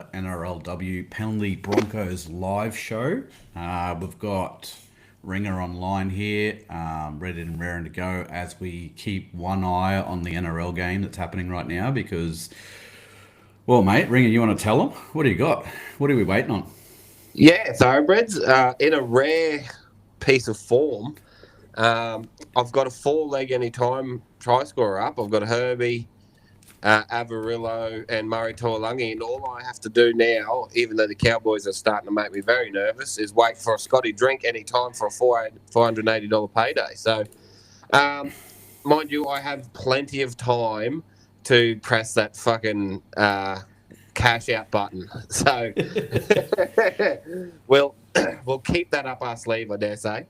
NRLW Penalty Broncos live show. We've got Ringer online here, ready and raring to go as we keep one eye on the NRL game that's happening right now because, well, mate, Ringer, you want to tell them? What do you got? What are we waiting on? Yeah, thoroughbreds. In a rare piece of form, I've got a four-leg anytime try scorer up. I've got Herbie, Avarillo, and Murray Taulagi, and all I have to do now, even though the Cowboys are starting to make me very nervous, is wait for a Scotty drink anytime for a $480 payday. So, mind you, I have plenty of time to press that fucking cash out button. So we'll keep that up our sleeve, I dare say.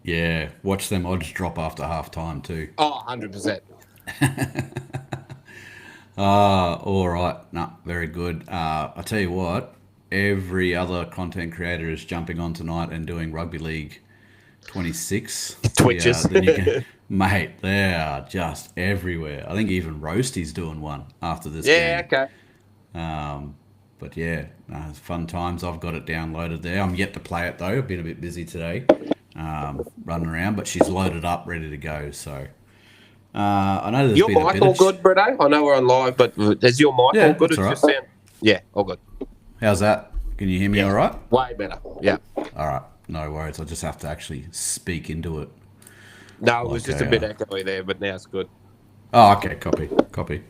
Yeah, watch them odds drop after half time too. Oh, 100%. All right. No, very good. I tell you what, every other content creator is jumping on tonight and doing Rugby League 26. Twitches. The new game. Mate, they are just everywhere. I think even Roasty's doing one after this Yeah, game. okay. But yeah, it's fun times. I've got it downloaded there. I'm yet to play it though. I've been a bit busy today, running around, but she's loaded up, ready to go. So I know there's Your been a mic bit all of. good, Britto? I know we're on live, but is your mic all Yeah, good? that's It all right. just sound. Yeah, all good. How's that? Can you hear me all right? Way better. Yeah. All right. No worries. I just have to actually speak into it. No, it was Like just a bit echoey there, but now it's good. Oh, okay. Copy. Copy.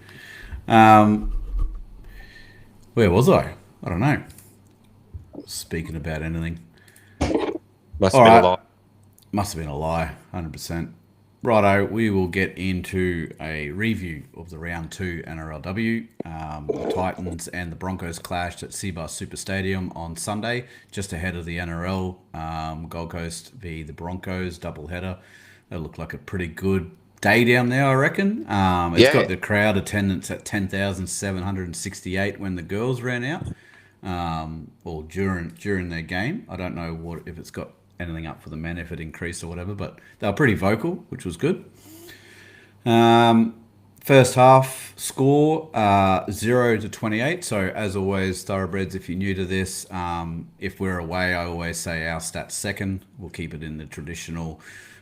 Um, where was I? I don't know. Speaking about anything. Must All have been right. a lot. Must have been a lie. 100%. Righto, we will get into a review of the round two NRLW. The Titans and the Broncos clashed at Cbus Super Stadium on Sunday, just ahead of the NRL. Gold Coast v the Broncos doubleheader. That looked like a pretty good day down there, I reckon. It's got Yeah. the crowd attendance at 10,768 when the girls ran out, or during their game. I don't know what if it's got anything up for the men if it increased or whatever, but they were pretty vocal, which was good. First half score 0-28. So as always, thoroughbreds, if you're new to this, if we're away, I always say our stats second. We'll keep it in the traditional.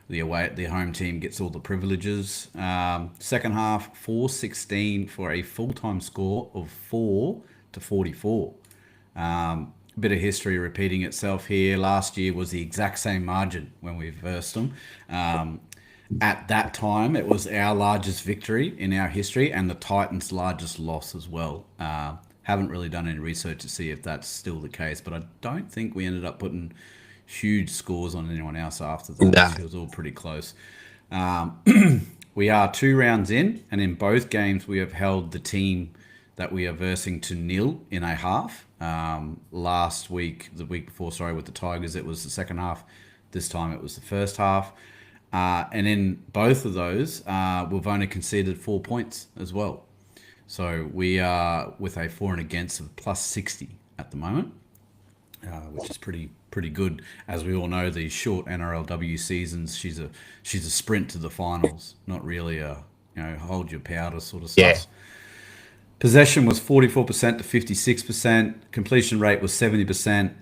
The home team gets all the privileges. Second half 4-16 for a full time score of 4-44. Bit of history repeating itself here. Last year was the exact same margin when we versed them. At that time, it was our largest victory in our history and the Titans' largest loss as well. Haven't really done any research to see if that's still the case, but I don't think we ended up putting huge scores on anyone else after that. Nah. It was all pretty close. We are 2 rounds in, and in both games, we have held the team that we are versing to nil in a half. Last week, the week before, sorry, with the Tigers, it was the second half. This time, it was the first half. And in both of those, we've only conceded 4 points as well. So we are with a for and against of plus 60 at the moment, which is pretty good. As we all know, these short NRLW seasons, she's a sprint to the finals, not really a hold your powder sort of stuff. Yeah. Possession was 44% to 56%. Completion rate was 70%.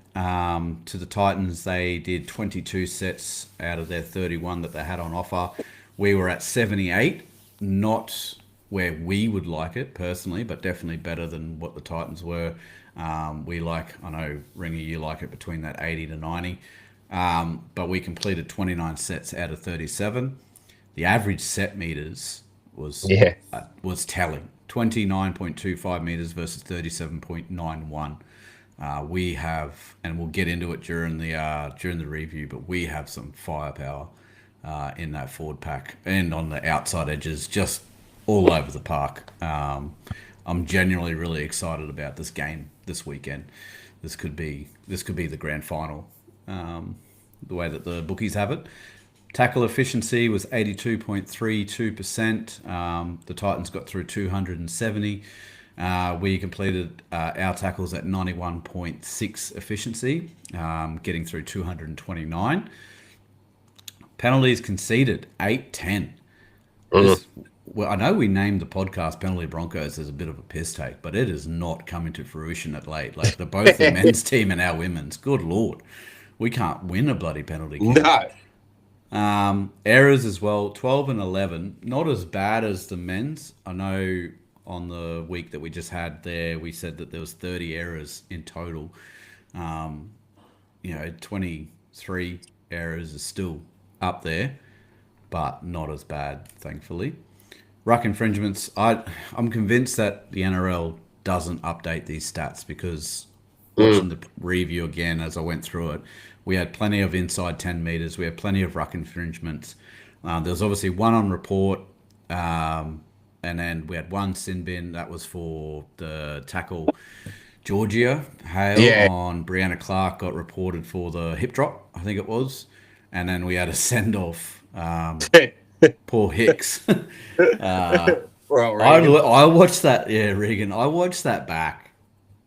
To the Titans, they did 22 sets out of their 31 that they had on offer. We were at 78, not where we would like it personally, but definitely better than what the Titans were. I know, Ringer, you like it between that 80 to 90. But we completed 29 sets out of 37. The average set meters was telling. 29.25 meters versus 37.91. We have, and we'll get into it during the review, but we have some firepower in that forward pack and on the outside edges, just all over the park. I'm genuinely really excited about this game this weekend. This could be the grand final, the way that the bookies have it. Tackle efficiency was 82.32%. The Titans got through 270. We completed our tackles at 91.6 efficiency, getting through 229. Penalties conceded 8-10. well, I know we named the podcast Penalty Broncos as a bit of a piss take, but it is not coming to fruition at late. Like both the men's team and our women's. Good Lord. We can't win a bloody penalty kick. No. Errors as well, 12 and 11. Not as bad as the men's. I know on the week that we just had there, we said that there was 30 errors in total. 23 errors is still up there, but not as bad, thankfully. Ruck infringements, I'm convinced that the NRL doesn't update these stats because watching the review again as I went through it, we had plenty of inside 10 metres. We had plenty of ruck infringements. There was obviously one on report, and then we had one sin bin. That was for the tackle Georgia Hale on Brianna Clark got reported for the hip drop, I think it was. And then we had a send-off. Poor Hicks. I watched that. Yeah, Regan. I watched that back,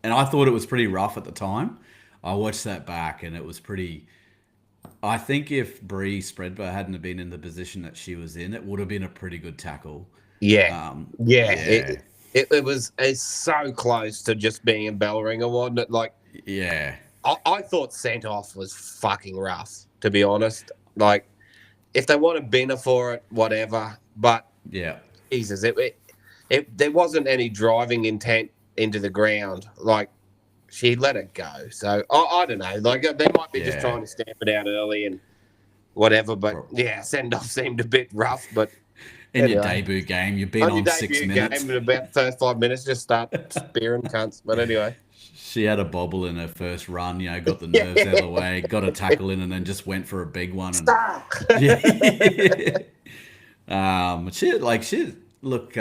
and I thought it was pretty rough at the time. I watched that back, and it was pretty. I think if Bree Spreadbar hadn't been in the position that she was in, it would have been a pretty good tackle. Yeah. It was so close to just being a bell ringer, wasn't it? Like, yeah. I thought sent off was fucking rough, to be honest. Like, if they want a binner for it, whatever. But yeah, Jesus, there wasn't any driving intent into the ground. Like, she let it go. So I don't know. Like, they might be just trying to stamp it out early and whatever. But yeah, send off seemed a bit rough. But in your debut game, you've been on 6 minutes. Game in about the first 5 minutes, just start spearing cunts. But anyway. She had a bobble in her first run, got the nerves out of the way, got a tackle in, and then just went for a big one. And, she looked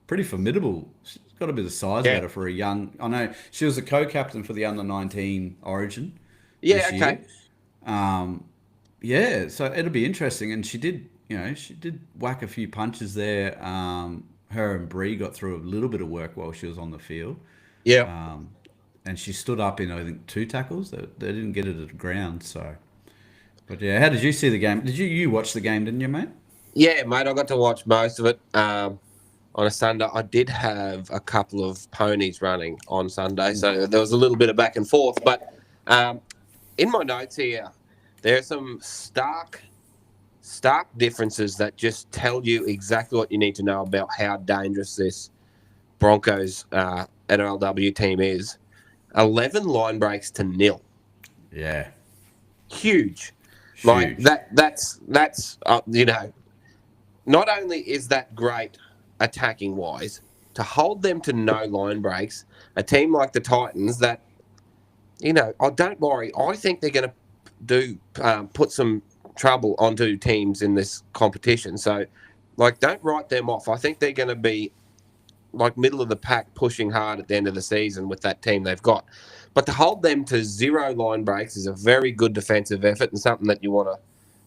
pretty formidable. She's got a bit of size about her for a young. I know she was a co-captain for the under-19 Origin. Yeah, okay. So it'll be interesting, and she did whack a few punches there. Her and Bree got through a little bit of work while she was on the field. Yeah. And she stood up in, I think, 2 tackles. They didn't get it at the ground. So, but yeah, how did you see the game? Did you watch the game? Didn't you, mate? Yeah, mate. I got to watch most of it on a Sunday. I did have a couple of ponies running on Sunday, so there was a little bit of back and forth. But in my notes here, there are some stark differences that just tell you exactly what you need to know about how dangerous this Broncos NRLW team is. 11 line breaks to 0. Yeah. Huge. Like that's not only is that great attacking wise, to hold them to no line breaks, a team like the Titans that, don't worry, I think they're going to put some trouble onto teams in this competition. So, don't write them off. I think they're going to be middle of the pack, pushing hard at the end of the season with that team they've got. But to hold them to 0 line breaks is a very good defensive effort and something that you want to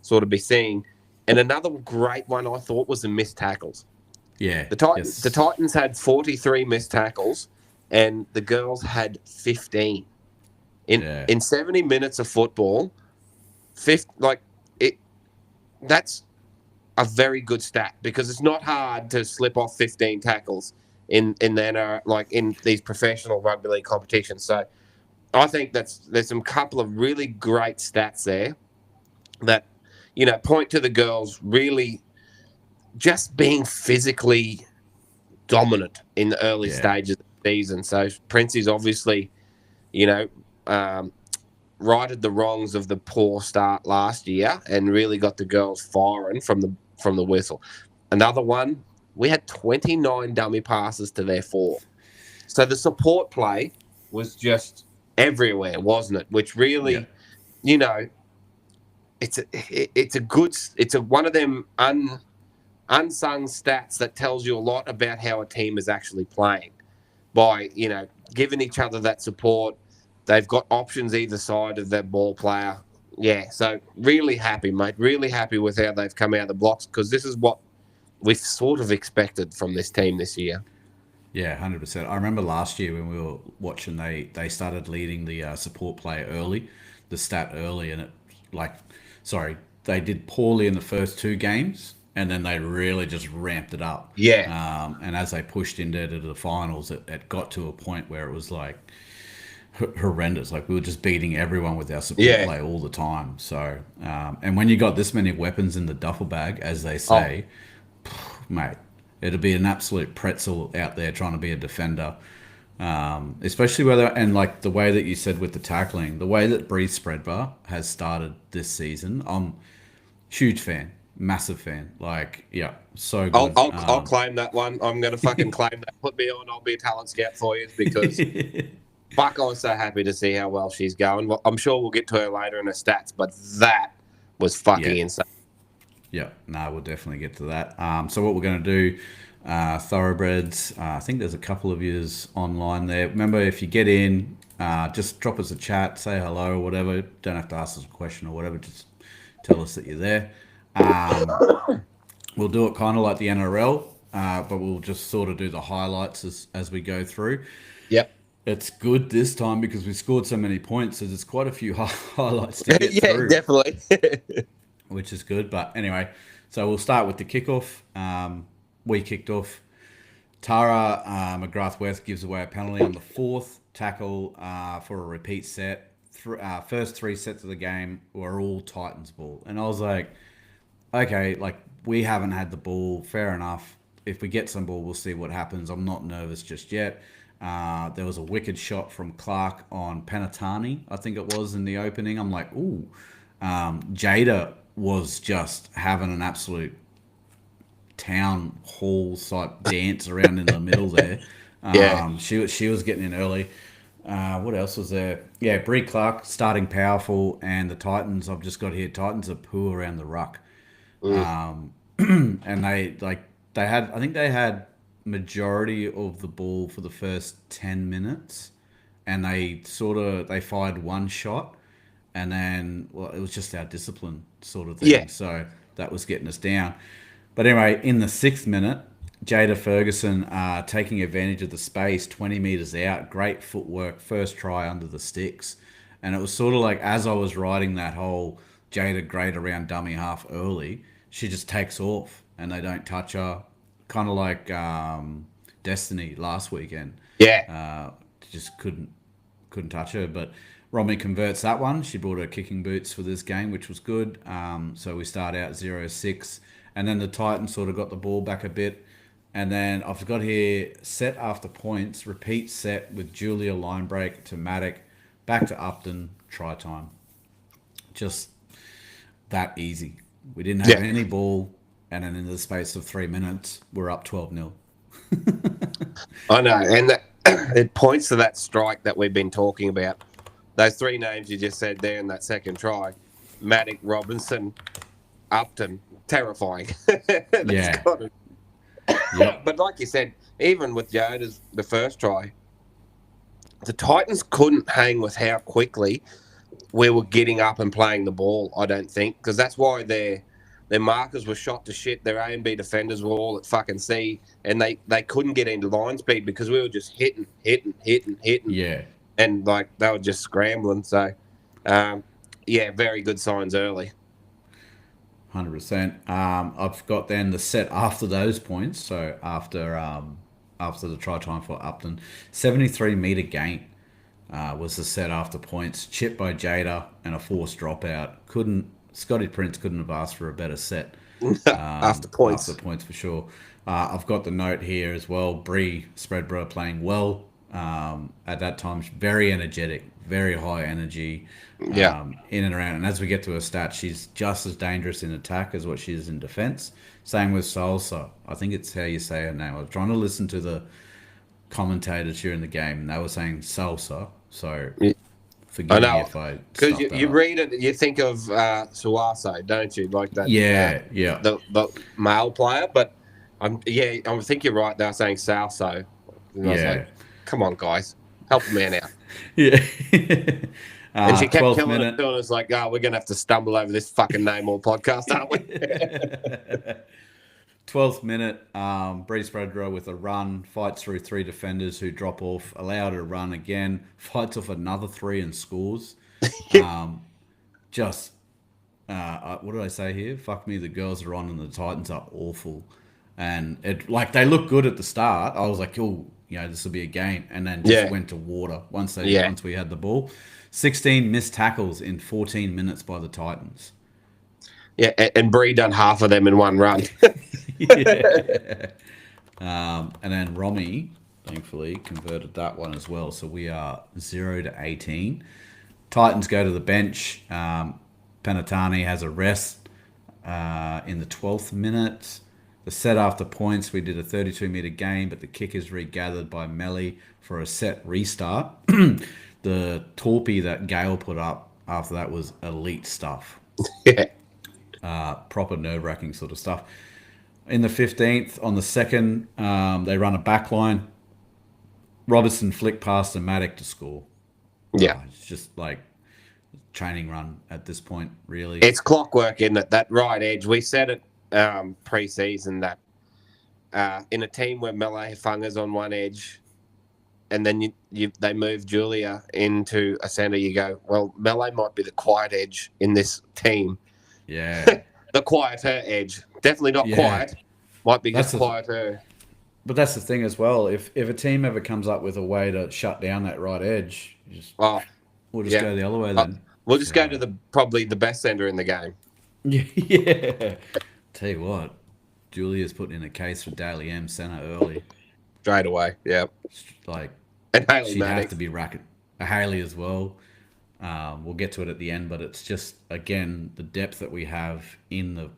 sort of be seeing. And another great one I thought was the missed tackles. Yeah. The Titans had 43 missed tackles and the girls had 15. In 70 minutes of football, that's a very good stat because it's not hard to slip off 15 tackles in these professional rugby league competitions. So I think there's some couple of really great stats there that point to the girls really just being physically dominant in the early stages of the season. So Princey's obviously righted the wrongs of the poor start last year and really got the girls firing from the whistle. Another one, we had 29 dummy passes to their 4. So the support play was just everywhere, wasn't it? Which really, it's one of them unsung stats that tells you a lot about how a team is actually playing by, giving each other that support. They've got options either side of their ball player. Yeah, so really happy, mate. Really happy with how they've come out of the blocks because this is what we've sort of expected from this team this year. Yeah, 100%. I remember last year when we were watching, they started leading the support play early, the stat early, and they did poorly in the first 2 games, and then they really just ramped it up. Yeah. And as they pushed into the finals, it got to a point where it was like horrendous. Like we were just beating everyone with our support Yeah. play all the time. So, and when you got this many weapons in the duffel bag, as they Oh, say, mate, it'll be an absolute pretzel out there trying to be a defender. Especially whether, and like the way that you said with the tackling, the way that Bree Spreadbar has started this season, I'm huge fan, massive fan. Like, yeah, so good. I'll claim that one. I'm gonna fucking claim that. Put me on. I'll be a talent scout for you because fuck, I was so happy to see how well she's going. Well, I'm sure we'll get to her later in her stats, but that was fucking Yeah, insane. yeah, no, we'll definitely get to that. So what we're going to do, thoroughbreds. I think there's a couple of yous online there. Remember, if you get in, just drop us a chat, say hello or whatever. Don't have to ask us a question or whatever. Just tell us that you're there. We'll do it kind of like the NRL, but we'll just sort of do the highlights as we go through. Yep. It's good this time because we scored so many points. So there's quite a few highlights to get Yeah, through, definitely. which is good. But anyway, so we'll start with the kickoff. We kicked off. Tara McGrath West gives away a penalty on the fourth tackle for a repeat set. First three sets of the game were all Titans ball. And I was like, okay, like we haven't had the ball. Fair enough. If we get some ball, we'll see what happens. I'm not nervous just yet. There was a wicked shot from Clark on Penatani, I think it was in the opening. I'm like, ooh. Jada was just having an absolute town hall type dance around in the middle there. Yeah. She was getting in early. What else was there? Yeah, Bree Clark starting powerful, and the Titans. I've just got here. Titans are poo around the ruck. Mm. And they had, I think they had majority of the ball for the first 10 minutes, and they fired one shot, and then well it was just our discipline sort of Yeah. thing. So that was getting us down. But anyway, in the 6th minute, Jada Ferguson taking advantage of the space 20 meters out, great footwork, first try under the sticks. And it was sort of like as I was riding that whole Jada great around dummy half early, she just takes off and they don't touch her. Kind of like Destiny last weekend. Yeah. Just couldn't touch her. But Romy converts that one. She brought her kicking boots for this game, which was good. So we start out 0-6. And then the Titans sort of got the ball back a bit. And then I've got here set after points, repeat set with Julia line break to Maddock, back to Upton, try time. Just that easy. We didn't have Yeah. any ball. And then in the space of 3 minutes, we're up 12-0. I know, and it points to that strike that we've been talking about. Those three names you just said there in that second try: Maddock, Robinson, Upton. Terrifying. Yeah. Yep. But like you said, even with Yoda's the first try, the Titans couldn't hang with how quickly we were getting up and playing the ball. I don't think because that's why their markers were shot to shit. Their A and B defenders were all at fucking C, and they couldn't get into line speed because we were just hitting. Yeah. And like they were just scrambling. So, yeah, very good signs early. 100%. I've got then the set after those points. So after the try time for Upton, 73-meter gain was the set after points. Chip by Jada and a forced dropout. Scotty Prince couldn't have asked for a better set. After points. After points for sure. I've got the note here as well. Bree Spreadborough playing well. At that time, very energetic, very high energy. Yeah. In and around. And as we get to her stats, she's just as dangerous in attack as what she is in defense. Same with Salsa. I think it's how you say her name. I was trying to listen to the commentators during the game, and they were saying Salsa. So forgive me if I because stuffed that you up. read it, you think of Suaso, don't you? Like that. Yeah. The male player, but I think you're right. They were saying Salso. And I was like, come on, guys, help a man out. Yeah. And she kept 12th killing minute. it, and it's like, we're going to have to stumble over this fucking name all podcast, aren't we? 12th minute, Bree Spreadborough with a run, fights through three defenders who drop off, allow her to run again, fights off another three and scores. Just what did I say here? Fuck me, the girls are on and the Titans are awful. And it like they look good at the start. I was like, oh, this will be a game, and then just Yeah, went to water yeah, once we had the ball. 16 missed tackles in 14 minutes by the Titans. yeah. And Bree done half of them in one run. Yeah. And then Romy, thankfully, converted that one as well. So we are 0-18. Titans go to the bench. Penatani has a rest in the 12th minute. The set after points, we did a 32-metre game, but the kick is regathered by Melly for a set restart. The torpy that Gale put up after that was elite stuff. Yeah, Proper nerve-wracking sort of stuff. In the 15th, on the second, they run a back line. Robertson flicked past to Maddock to score. yeah. It's just like training run at this point, really. It's clockwork, isn't it? That right edge. We said it pre-season that in a team where Melee Funga's on one edge, and then they move Julia into a centre, you go, well, Melee might be the quiet edge in this team. Yeah. The quieter edge. Definitely not quiet. Might be just quieter. But that's the thing as well. If a team ever comes up with a way to shut down that right edge, we'll just go the other way then. We'll just go to probably the best centre in the game. Yeah. Tell you what, Julia's putting in a case for Daly M centre early. Straight away, yeah. Like, and Haley she'd Maddox. have to be racking. Haley as well. We'll get to it at the end, but it's just, again, the depth that we have in the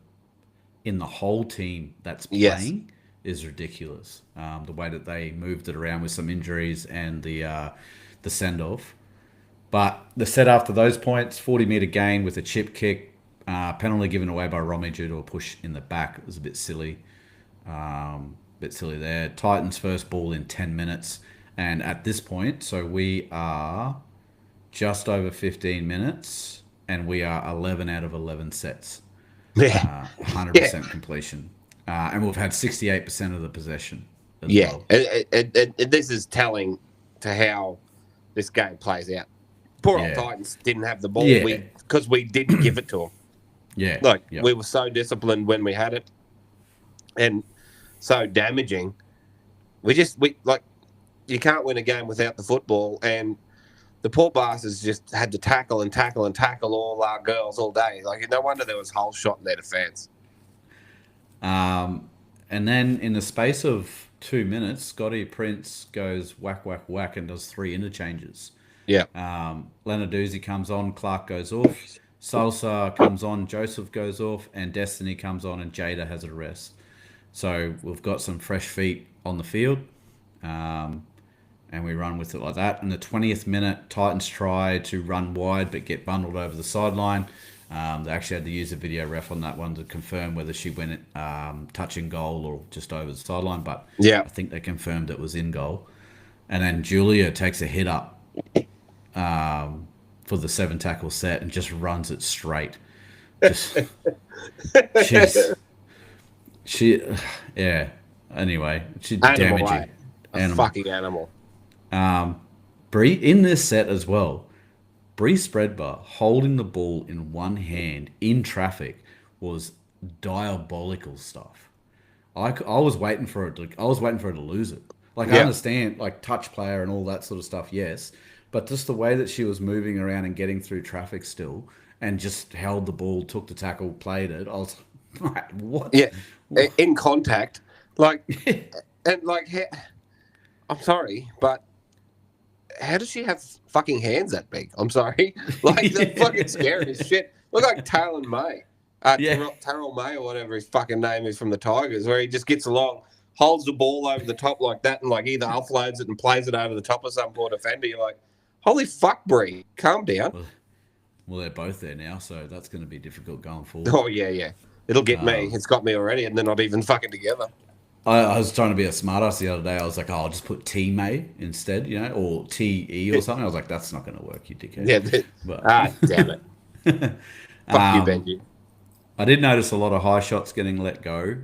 whole team that's playing is ridiculous. The way that they moved it around with some injuries and the send-off. But the set after those points, 40-metre gain with a chip kick, penalty given away by Romy due to a push in the back. It was a bit silly. There. Titans first ball in 10 minutes. And at this point, so we are just over 15 minutes, and we are 11 out of 11 sets. 100% completion. And we've had 68% of the possession as well. This is telling to how this game plays out. Poor old Titans didn't have the ball because we didn't give it to them. Yeah. We were so disciplined when we had it and so damaging. You can't win a game without the football, and the poor bastards just had to tackle and tackle and tackle all our girls all day. Like, no wonder there was whole shot in their defence. And then in the space of 2 minutes, Scotty Prince goes whack, whack, whack and does 3 interchanges. Yeah. Lenarduzzi comes on, Clark goes off, Salsa comes on, Joseph goes off, and Destiny comes on, and Jada has a rest. So we've got some fresh feet on the field, and we run with it like that. In the 20th minute, Titans try to run wide but get bundled over the sideline. They actually had to use a video ref on that one to confirm whether she went touching goal or just over the sideline, but I think they confirmed it was in goal. And then Julia takes a hit up for the 7 tackle set and just runs it straight. Anyway, she's damaging. Fucking animal. Bree in this set as well. Bree Spreadbar holding the ball in one hand in traffic was diabolical stuff. I was waiting for it. I was waiting for her to lose it. Like, I understand, like, touch player and all that sort of stuff, yes. But just the way that she was moving around and getting through traffic still and just held the ball, took the tackle, played it, I was like, what? Yeah, in contact. Like, and like, I'm sorry, but how does she have fucking hands that big? I'm sorry. Like, they're fucking scary as shit. Look like Talon May. Terrell May or whatever his fucking name is from the Tigers, where he just gets along, holds the ball over the top like that and, like, either offloads it and plays it over the top of some poor defender. You're like, holy fuck, Bree, calm down. Well, they're both there now, so that's going to be difficult going forward. Oh, yeah. It'll get me. It's got me already, and they're not even fucking together. I was trying to be a smartass the other day. I was like, I'll just put T-May instead, or T-E or something. I was like, that's not going to work, you dickhead. Yeah, damn it. Fuck you, Benji. I did notice a lot of high shots getting let go,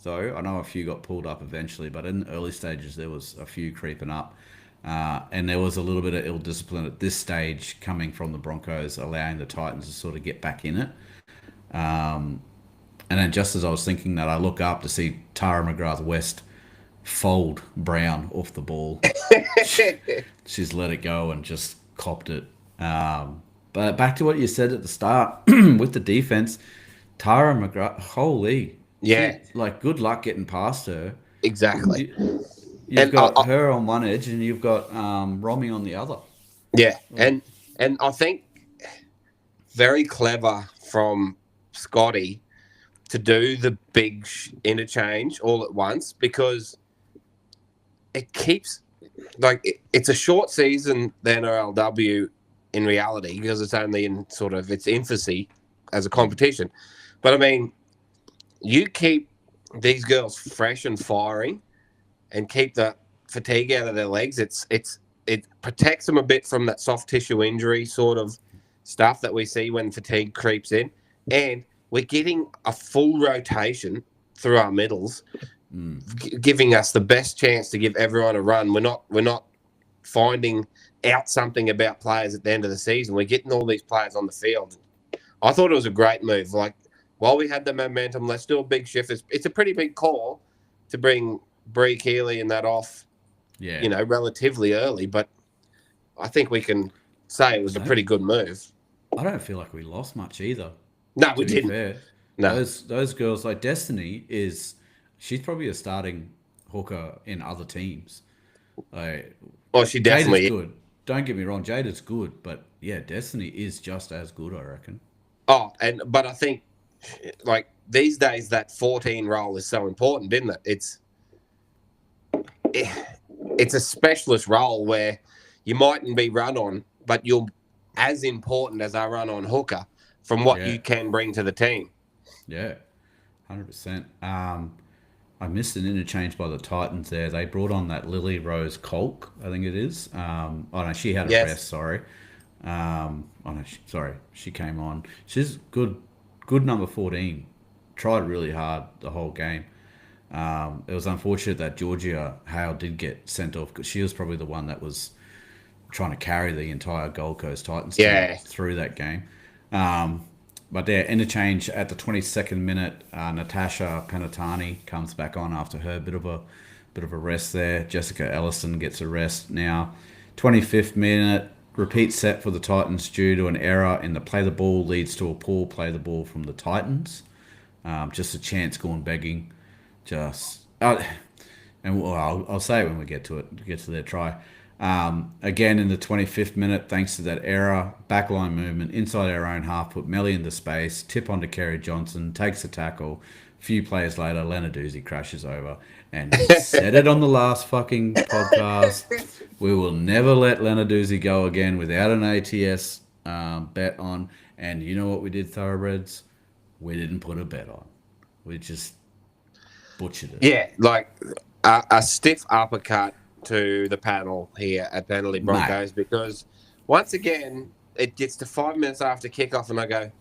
though. I know a few got pulled up eventually, but in the early stages, there was a few creeping up. And there was a little bit of ill discipline at this stage coming from the Broncos, allowing the Titans to sort of get back in it. And then just as I was thinking that, I look up to see Tara McGrath West fold Brown off the ball. She's let it go and just copped it. But back to what you said at the start with the defense, Tara McGrath, holy, Yeah, good luck getting past her. exactly. You've And got her on one edge and you've got Romy on the other. yeah, and I think very clever from Scotty to do the big interchange all at once, because it keeps it's a short season, the NRLW, in reality, because it's only in sort of its infancy as a competition. But I mean, you keep these girls fresh and firing and keep the fatigue out of their legs. It protects them a bit from that soft tissue injury sort of stuff that we see when fatigue creeps in. And we're getting a full rotation through our middles, giving us the best chance to give everyone a run. We're not finding out something about players at the end of the season. We're getting all these players on the field. I thought it was a great move. Like, while we had the momentum, let's do a big shift. It's a pretty big call to bring Bree Keeley and that off, relatively early. But I think we can say it was a pretty good move. I don't feel like we lost much either. No, we To be didn't. fair, No. those girls, like Destiny, she's probably a starting hooker in other teams. Well, she definitely Jada's good. Don't get me wrong, Jada's good, but yeah, Destiny is just as good, I reckon. Oh, but I think, like, these days that 14 role is so important, isn't it? It's a specialist role where you mightn't be run on, but you're as important as our run on hooker from what you can bring to the team. Yeah, 100%. I missed an interchange by the Titans there. They brought on that Lily Rose Kolk, I think it is. Oh no, she had a rest. Sorry. She came on. She's good number 14. Tried really hard the whole game. It was unfortunate that Georgia Hale did get sent off, because she was probably the one that was trying to carry the entire Gold Coast Titans team through that game. But their interchange at the 22nd minute, Natasha Penatani comes back on after her bit of a rest there. Jessica Ellison gets a rest now. 25th minute, repeat set for the Titans due to an error in the play the ball leads to a poor play the ball from the Titans. Just a chance gone begging. And I'll say it when we get to their try. Again, in the 25th minute, thanks to that error, backline movement inside our own half, put Melly into space, tip onto Kerry Johnson, takes a tackle. A few players later, Lenarduzzi crashes over. And we said it on the last fucking podcast. We will never let Lenarduzzi go again without an ATS bet on. And you know what we did, Thoroughbreds? We didn't put a bet on. We just butchered it. Yeah, like a stiff uppercut to the panel here at Penalty Broncos, because once again it gets to 5 minutes after kickoff and I go,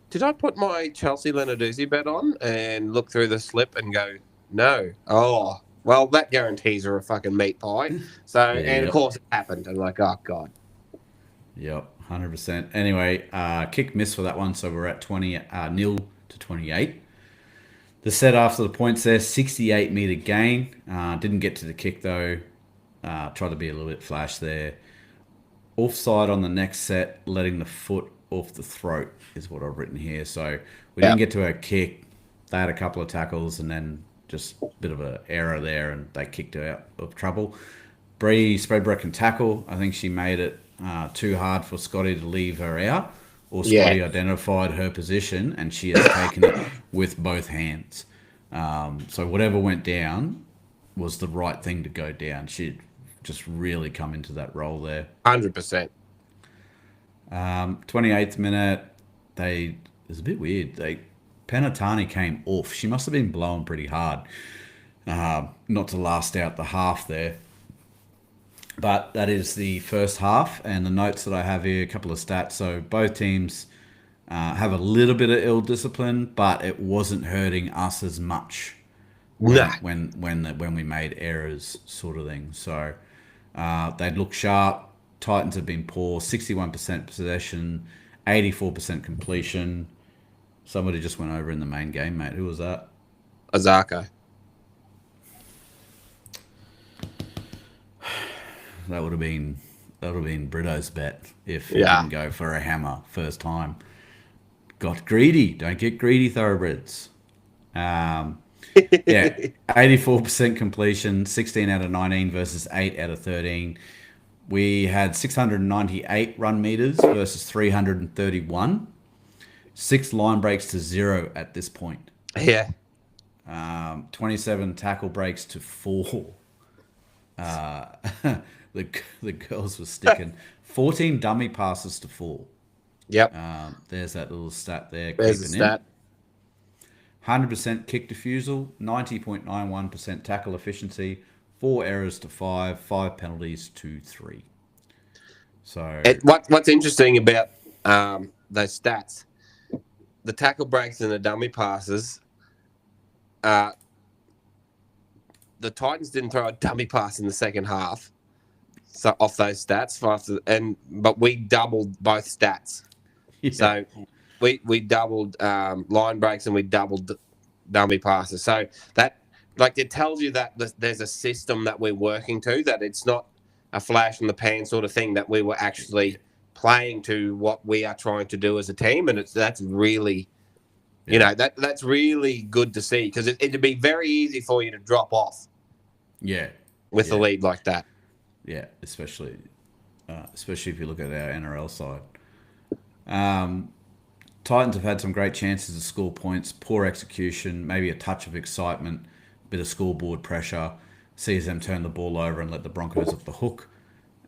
did I put my Chelsea Lenarduzzi bet on? And look through the slip and go, no. Oh, well, that guarantees her a fucking meat pie. So, and of course it happened. I'm like, oh God. Yep, 100%. Anyway, kick miss for that one, so we're at 0 to 28. The set after the points there, 68-metre gain. Didn't get to the kick, though. Tried to be a little bit flash there. Offside on the next set, letting the foot off the throat is what I've written here. So we didn't get to a kick. They had a couple of tackles and then just a bit of an error there, and they kicked her out of trouble. Bree spread broken tackle. I think she made it too hard for Scotty to leave her out. Or Scotty identified her position, and she has taken it with both hands. So whatever went down was the right thing to go down. She'd just really come into that role there. 100%. 28th minute, it was a bit weird. Penatani came off. She must have been blowing pretty hard, not to last out the half there. But that is the first half, and the notes that I have here, a couple of stats. So both teams have a little bit of ill discipline, but it wasn't hurting us as much when we made errors, sort of thing. So they'd look sharp. Titans have been poor, 61% possession, 84% completion, Somebody just went over in the main game, mate. Who was that? Azarko. That would have been Britto's bet if he didn't go for a hammer first time. Got greedy. Don't get greedy, thoroughbreds. Yeah, 84% completion, 16 out of 19 versus 8 out of 13. We had 698 run meters versus 331. 6 line breaks to 0 at this point. Yeah. 27 tackle breaks to 4. The girls were sticking. 14 dummy passes to 4. Yep. There's that little stat there. There's the stat. 100% kick defusal, 90.91% tackle efficiency, 4 errors to 5, 5 penalties to 3. So what's interesting about those stats, the tackle breaks and the dummy passes, the Titans didn't throw a dummy pass in the second half. So off those stats, but we doubled both stats. Yeah. So we doubled line breaks and we doubled dummy passes. So that, like, it tells you that there's a system that we're working to, that it's not a flash in the pan sort of thing, that we were actually playing to what we are trying to do as a team. And that's really, that's really good to see, because it'd be very easy for you to drop off. Yeah. With a lead like that. Yeah, especially if you look at our NRL side. Titans have had some great chances to score points, poor execution, maybe a touch of excitement, bit of scoreboard pressure, sees them turn the ball over and let the Broncos off the hook.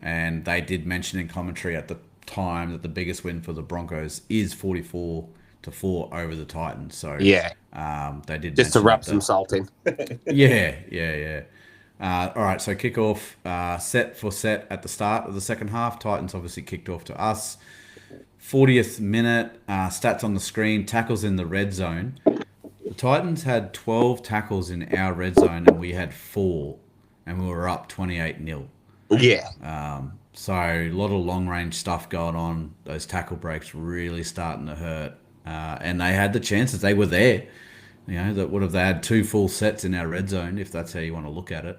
And they did mention in commentary at the time that the biggest win for the Broncos is 44-4 over the Titans. So they did just to rub some salt in. Yeah. All right, so kickoff set for set at the start of the second half. Titans obviously kicked off to us. 40th minute, stats on the screen, tackles in the red zone. The Titans had 12 tackles in our red zone and we had 4, and we were up 28-0. Yeah. So a lot of long-range stuff going on. Those tackle breaks really starting to hurt. And they had the chances. They were there. That would have, they had 2 full sets in our red zone, if that's how you want to look at it.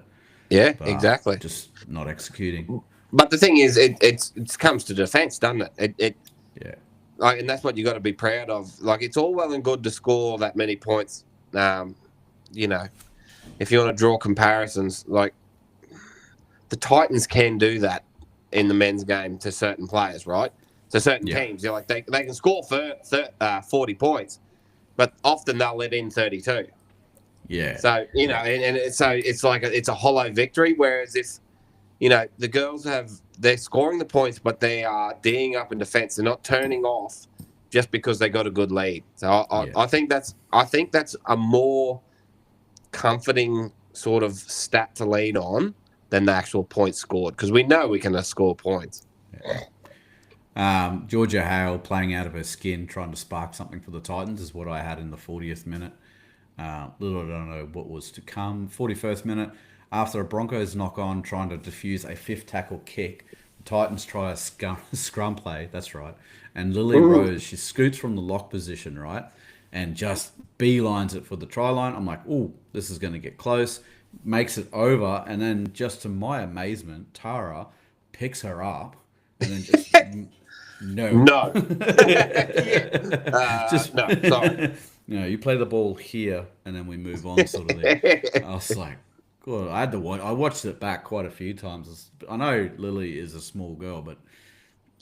Yeah, exactly. Just not executing. But the thing is, it comes to defence, doesn't it? Yeah. Like, and that's what you got to be proud of. Like, it's all well and good to score that many points. If you want to draw comparisons, like, the Titans can do that in the men's game to certain players, right? To certain teams, like they can score 40 points, but often they'll let in 32. Yeah. So so it's like it's a hollow victory. Whereas if the girls they're scoring the points, but they are D'ing up in defence. They're not turning off just because they got a good lead. So I think that's a more comforting sort of stat to lead on than the actual points scored, because we know we can score points. Yeah. Georgia Hale playing out of her skin, trying to spark something for the Titans, is what I had in the 40th minute. Little I don't know what was to come. 41st minute, after a Broncos knock on, trying to defuse a 5th tackle kick, the Titans try a scrum play. That's right. And Lily Rose, she scoots from the lock position, right, and just beelines it for the try line. I'm like, ooh, this is going to get close. Makes it over, and then just to my amazement, Tara picks her up and then just no. Just no. Sorry. You play the ball here, and then we move on, sort of thing. I was like, God, I had to watch. I watched it back quite a few times. I know Lily is a small girl, but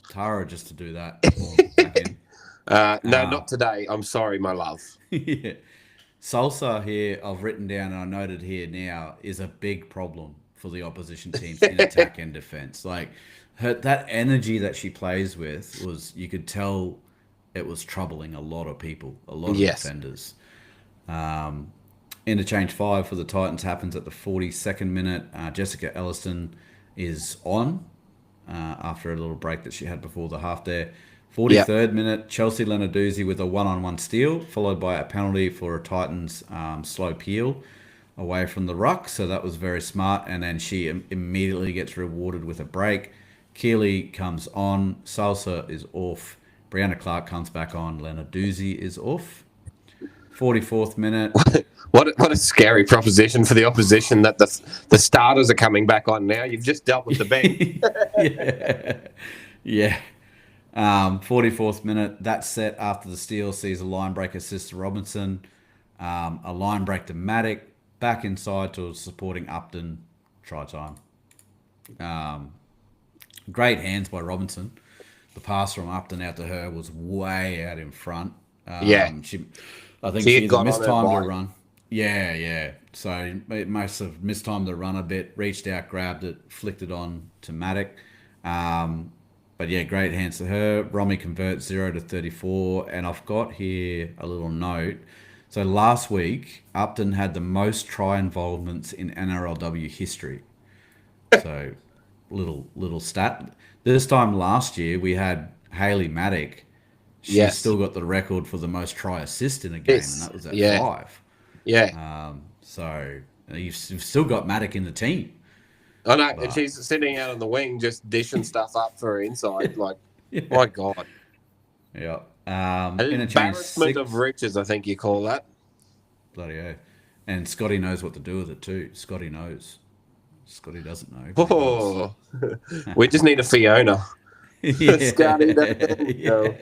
Tara, just to do that. No, not today. I'm sorry, my love. Yeah. Salsa here, I've written down and I noted here now, is a big problem for the opposition teams in attack and defense. Like, that energy that she plays with you could tell it was troubling a lot of people, a lot of defenders. Interchange 5 for the Titans happens at the 42nd minute. Jessica Elliston is on after a little break that she had before the half there. 43rd minute, Chelsea Lenarduzzi with a one-on-one steal, followed by a penalty for a Titans slow peel away from the ruck. So that was very smart. And then she immediately gets rewarded with a break. Keeley comes on. Salsa is off. Brianna Clark comes back on. Lenarduzzi is off. 44th minute. What a scary proposition for the opposition that the starters are coming back on now. You've just dealt with the bench. Yeah. 44th minute. That set after the steal sees a line break assist to Robinson, a line break to Matic, back inside to supporting Upton. Try time. Great hands by Robinson. The pass from Upton out to her was way out in front. Yeah. I think She she had either got on her mistimed her bike. run. Yeah. So it must have mistimed the run a bit, reached out, grabbed it, flicked it on to Matic. But yeah, great hands to her. Romy converts 0 to 34. And I've got here a little note. So last week, Upton had the most try involvements in NRLW history. So little stat. This time last year, we had Hayley Matic. She's Yes. still got the record for the most try assist in a game, and that was at 5. Yeah. So you've still got Matic in the team. I know, and she's sitting out on the wing just dishing stuff up for her inside. Like, my God. Yeah. An Interchange embarrassment 6. of riches, I think you call that. Bloody hell. And Scotty knows what to do with it too. Scotty knows. Scotty doesn't know. Oh, we just need a Fiona. Scotty doesn't know.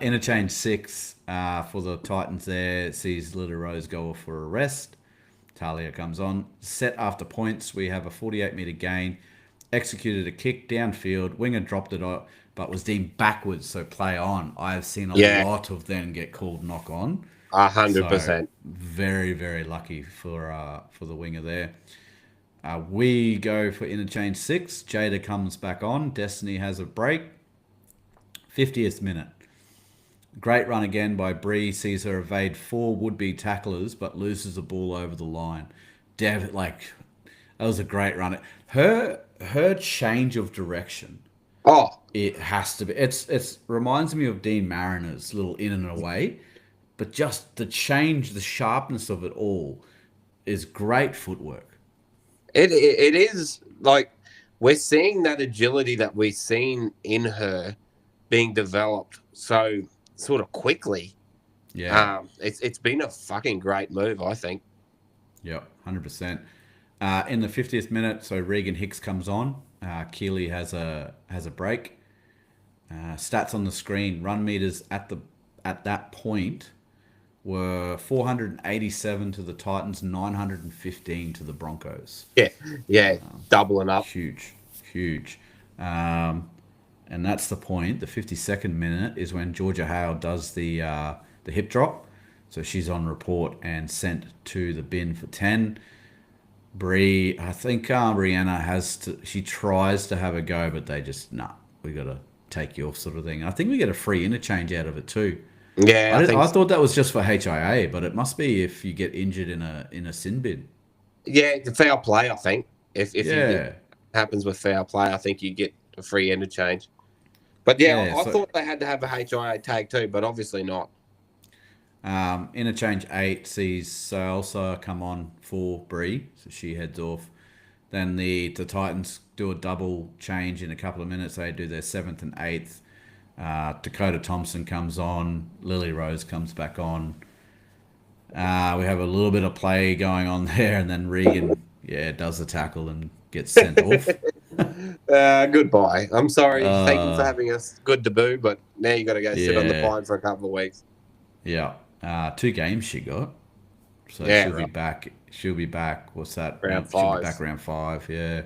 Interchange 6 for the Titans there. Sees Little Rose go off for a rest. Talia comes on. Set after points. We have a 48-metre gain. Executed a kick downfield. Winger dropped it off, but was deemed backwards, so play on. I have seen a lot of them get called knock on. 100%. So very, very lucky for the winger there. We go for interchange 6. Jada comes back on. Destiny has a break. 50th minute. Great run again by Bree. Sees her evade 4 would-be tacklers, but loses the ball over the line. That was a great run. Her change of direction. Oh, It has to be. It's reminds me of Dean Mariner's little in and away, but just the change, the sharpness of it all is great footwork. it is like we're seeing that agility that we've seen in her being developed so sort of quickly. Yeah. It's been a fucking great move, I think. Yep, 100%. In the 50th minute, so Regan Hicks comes on. Keeley has a break. Stats on the screen. Run meters at that point were 487 to the Titans, 915 to the Broncos. Yeah, doubling up. Huge. And that's the point. The 52nd minute is when Georgia Hale does the hip drop. So she's on report and sent to the bin for 10. Bree, I think Brianna she tries to have a go, but they just, we got to take you off sort of thing. And I think we get a free interchange out of it too. Yeah, I thought that was just for HIA, but it must be if you get injured in a sin bin. Yeah, it's a foul play, I think. If Yeah. happens with foul play, I think you get a free interchange. But I thought they had to have a HIA tag too, but obviously not. Interchange 8 sees Salsa come on for Bree, so she heads off. Then the Titans do a double change in a couple of minutes. They do their 7th and 8th. Dakota Thompson comes on. Lily Rose comes back on. We have a little bit of play going on there, and then Regan, does the tackle and gets sent off. Goodbye. I'm sorry. Thank you for having us. Good debut, but now you got to go sit on the pine for a couple of weeks. Yeah. 2 games she got. So she'll be back. She'll be back. What's that? Round 5. She'll be back round 5, yeah.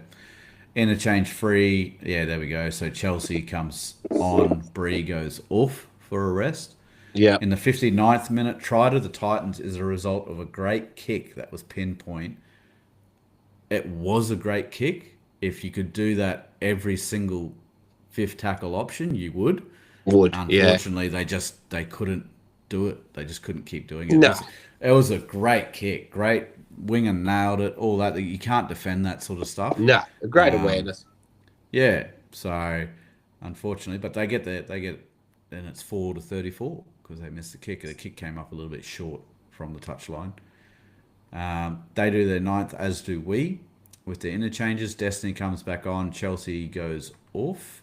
Interchange free. Yeah, there we go. So Chelsea comes on. Bree goes off for a rest. Yeah. In the 59th minute, try to the Titans is a result of a great kick that was pinpoint. It was a great kick. If you could do that every single 5th tackle option, you would. Unfortunately, they couldn't do it. They just couldn't keep doing it. No. It was a great kick. Great winger nailed it. All that. You can't defend that sort of stuff. No, great awareness. Yeah. So, unfortunately, but they get, then it's 4 to 34 because they missed the kick. The kick came up a little bit short from the touchline. They do their 9th, as do we, with the interchanges. Destiny comes back on. Chelsea goes off.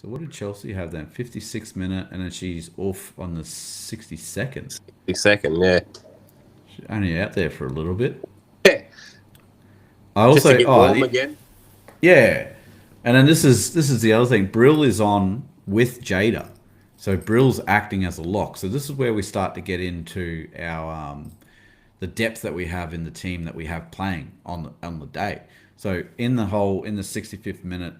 So what did Chelsea have then? 56 minute, and then she's off on the 62nd. Second, yeah. She's only out there for a little bit. Yeah, I just to also, get warm again. yeah, and then this is the other thing. Brill is on with Jada, so Brill's acting as a lock. So this is where we start to get into our the depth that we have in the team that we have playing on the day. So in the 65th minute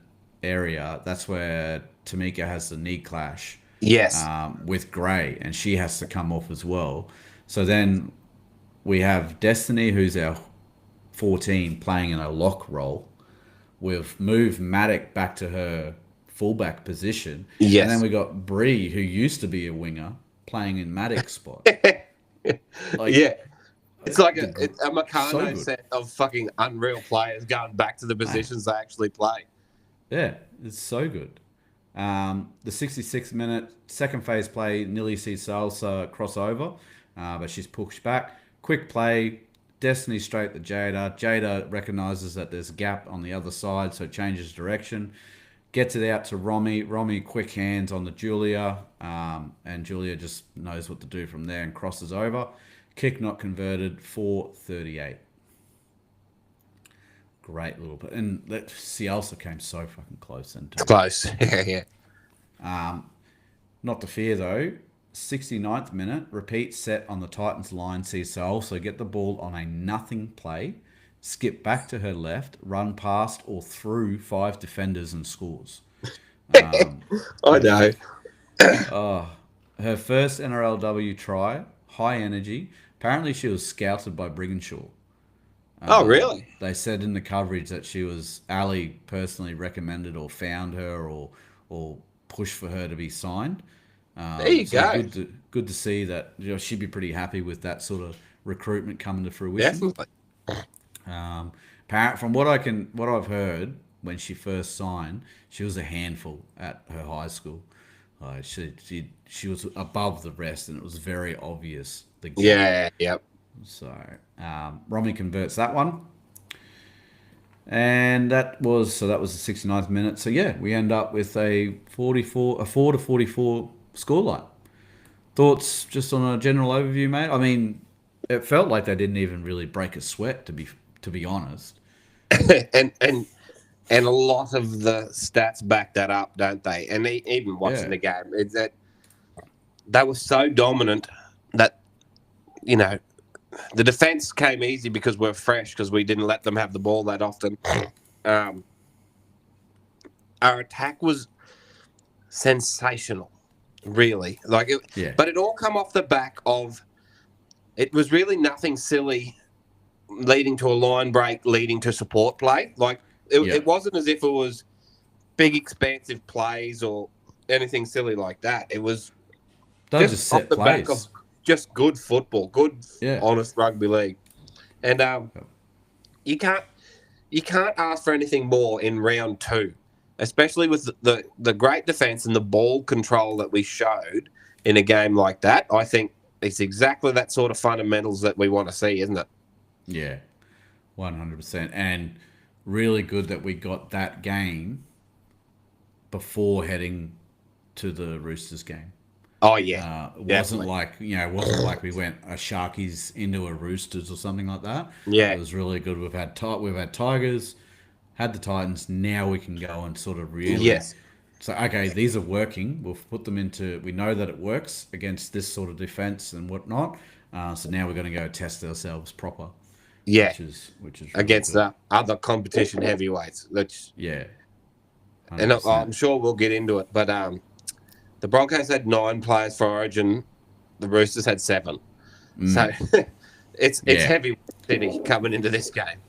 area, that's where Tamika has the knee clash Yes. with Gray, and she has to come off as well. So then we have Destiny, who's our 14, playing in a lock role. We've moved Maddock back to her fullback position, and then Yes. we got Bree, who used to be a winger, playing in Maddock's spot. Like Yeah. It's like the a so Meccano good. set of fucking unreal players going back to the Mate, positions they actually play. yeah, it's so good. The 66th minute second phase play nearly sees Salsa cross over, but she's pushed back. Quick play, Destiny straight to Jada. Jada recognises that there's a gap on the other side, so changes direction. Gets it out to Romy. Romy quick hands on the Julia, and Julia just knows what to do from there and crosses over. Kick not converted, 4:38. Great little bit. And Cielsa came so fucking close then It's too. close. Yeah, yeah. Not to fear though. 69th minute, repeat set on the Titans line sees Cielsa get the ball on a nothing play, skip back to her left, run past or through 5 defenders and scores. I know. Her first NRLW try, high energy. Apparently she was scouted by Brigginshaw. Oh, really? They said in the coverage that she was Ali personally recommended or found her or pushed for her to be signed. There you So go. good to see that she'd be pretty happy with that sort of recruitment coming to fruition. Definitely. From what I've heard, when she first signed, she was a handful at her high school. She was above the rest, and it was very obvious the gap. Yeah, yep. So Romy converts that one, and that was the 69th minute. So yeah, we end up with a 4-44 scoreline. Thoughts just on a general overview, mate? I mean, it felt like they didn't even really break a sweat, to be honest. And a lot of the stats back that up, don't they? And even watching Yeah, the game, it's that they were so dominant that you know the defense came easy because we're fresh because we didn't let them have the ball that often. Um, our attack was sensational, really. yeah, But it all come off the back of it was really nothing silly leading to a line break, leading to support play. yeah. It wasn't as if it was big, expansive plays or anything silly like that. It was They'll just just off set the back of plays. just good football, good, Yeah, honest rugby league. And you can't you can't ask for anything more in round two, especially with the great defense and the ball control that we showed in a game like that. I think it's exactly that sort of fundamentals that we want to see, isn't it? yeah, 100%. And really good that we got that game before heading to the Roosters game. Oh yeah, It wasn't definitely. like it wasn't like we went a Sharkies into a Roosters or something like that. It Yeah, was really good. We've had Tigers, had the Titans. Now we can go and sort of really yes, say, okay, these are working. We'll put them into. We know that it works against this sort of defense and whatnot. So now we're going to go test ourselves proper, yeah. which is really Against good. the other competition heavyweights. Yeah, hundred And I'm percent. sure we'll get into it. But the Broncos had 9 players for Origin. The Roosters had 7. So it's Yeah, heavy City coming into this game.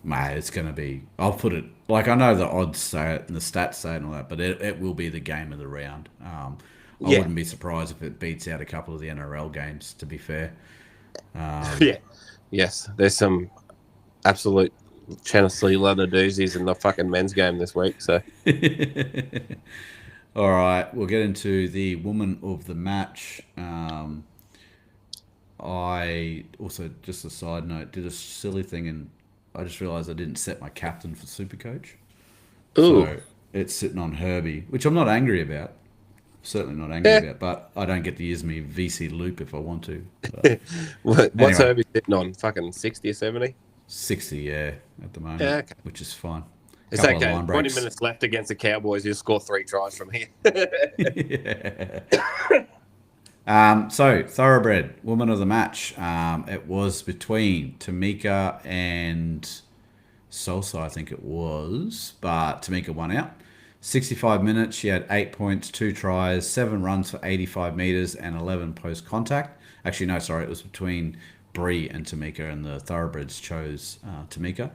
mate, it's going to be. I'll put it like I know the odds say it and the stats say it and all that, but it will be the game of the round. I Yeah, wouldn't be surprised if it beats out a couple of the NRL games. To be fair, yeah, yes. There's some absolute Tennessee leather doozies in the fucking men's game this week. So all right, we'll get into the woman of the match. I also, just a side note, did a silly thing and I just realised I didn't set my captain for Supercoach. ooh, So it's sitting on Herbie, which I'm not angry about. Certainly not angry Yeah. about, but I don't get to use me VC loop if I want to. But What's anyway, Herbie sitting on? Fucking 60 or 70? 60, yeah, at the moment, Yeah, okay. which is fine. It's Couple of okay. line 20 breaks. minutes left against the Cowboys. You'll score 3 tries from here. Yeah. So thoroughbred woman of the match. It was between Tamika and Salsa, I think it was, but Tamika won out. 65 minutes, she had 8 points, 2 tries, 7 runs for 85 meters, and 11 post contact. Actually, no, sorry, it was between Bree and Tamika, and the thoroughbreds chose Tamika.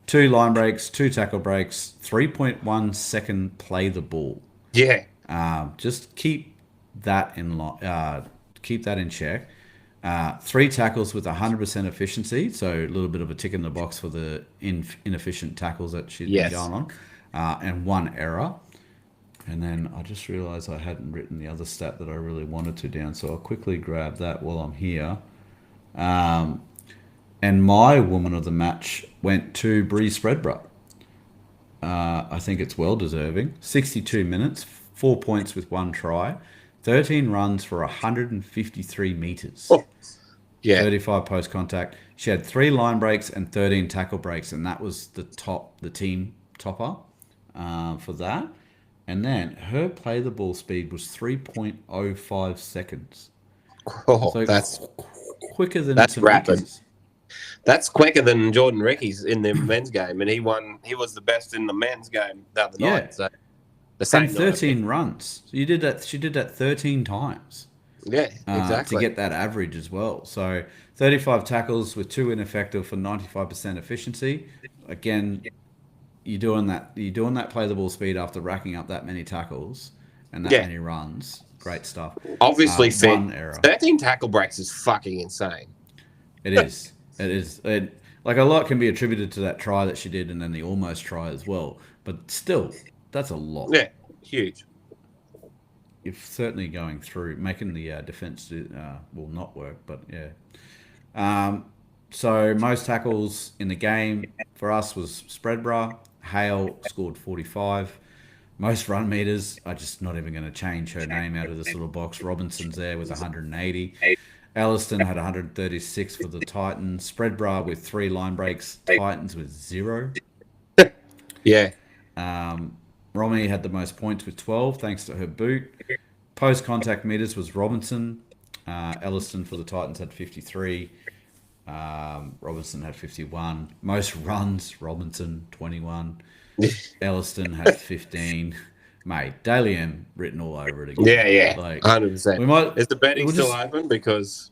2 line breaks, 2 tackle breaks, 3.1 second play the ball. Yeah. Just keep that keep that in check. 3 tackles with 100% efficiency, so a little bit of a tick in the box for the inefficient tackles that she's been going on, and 1 error. And then I just realised I hadn't written the other stat that I really wanted to down, so I'll quickly grab that while I'm here. And my woman of the match went to Bree Spreadborough. I think it's well deserving. 62 minutes, 4 points with 1 try, 13 runs for 153 meters. Oh, yeah. 35 post contact. She had 3 line breaks and 13 tackle breaks, and that was the team topper for that. And then her play the ball speed was 3.05 seconds. Oh, So that's quicker than rapid. Tamika's. That's quicker than Jordan Ricky's in the men's game, and he won. He was the best in the men's game the other night. So the same and 13 runs. So you did that. She did that 13 times. Yeah, exactly. To get that average as well. So 35 tackles with 2 ineffective for 95% efficiency. Again, you're doing that play the ball speed after racking up that many tackles and that many runs. Great stuff. Obviously, 1 error. 13 tackle breaks is fucking insane. It is. It is. Like a lot can be attributed to that try that she did and then the almost try as well. But still, that's a lot. Yeah, huge. You're certainly going through, making the defense will not work, but yeah. So most tackles in the game for us was Spreadborough. Hale scored 45. Most run meters, I'm just not even going to change her name out of this little box. Robinson's there with 180. Elliston had 136 for the Titans. Spreadborough with 3 line breaks. Titans with 0. Yeah. Romy had the most points with 12, thanks to her boot. Post contact meters was Robinson. Elliston for the Titans had 53. Robinson had 51. Most runs, Robinson 21. Elliston had 15. Mate, Daly M written all over it again. Yeah. Like, 100%. Is the betting still open? Because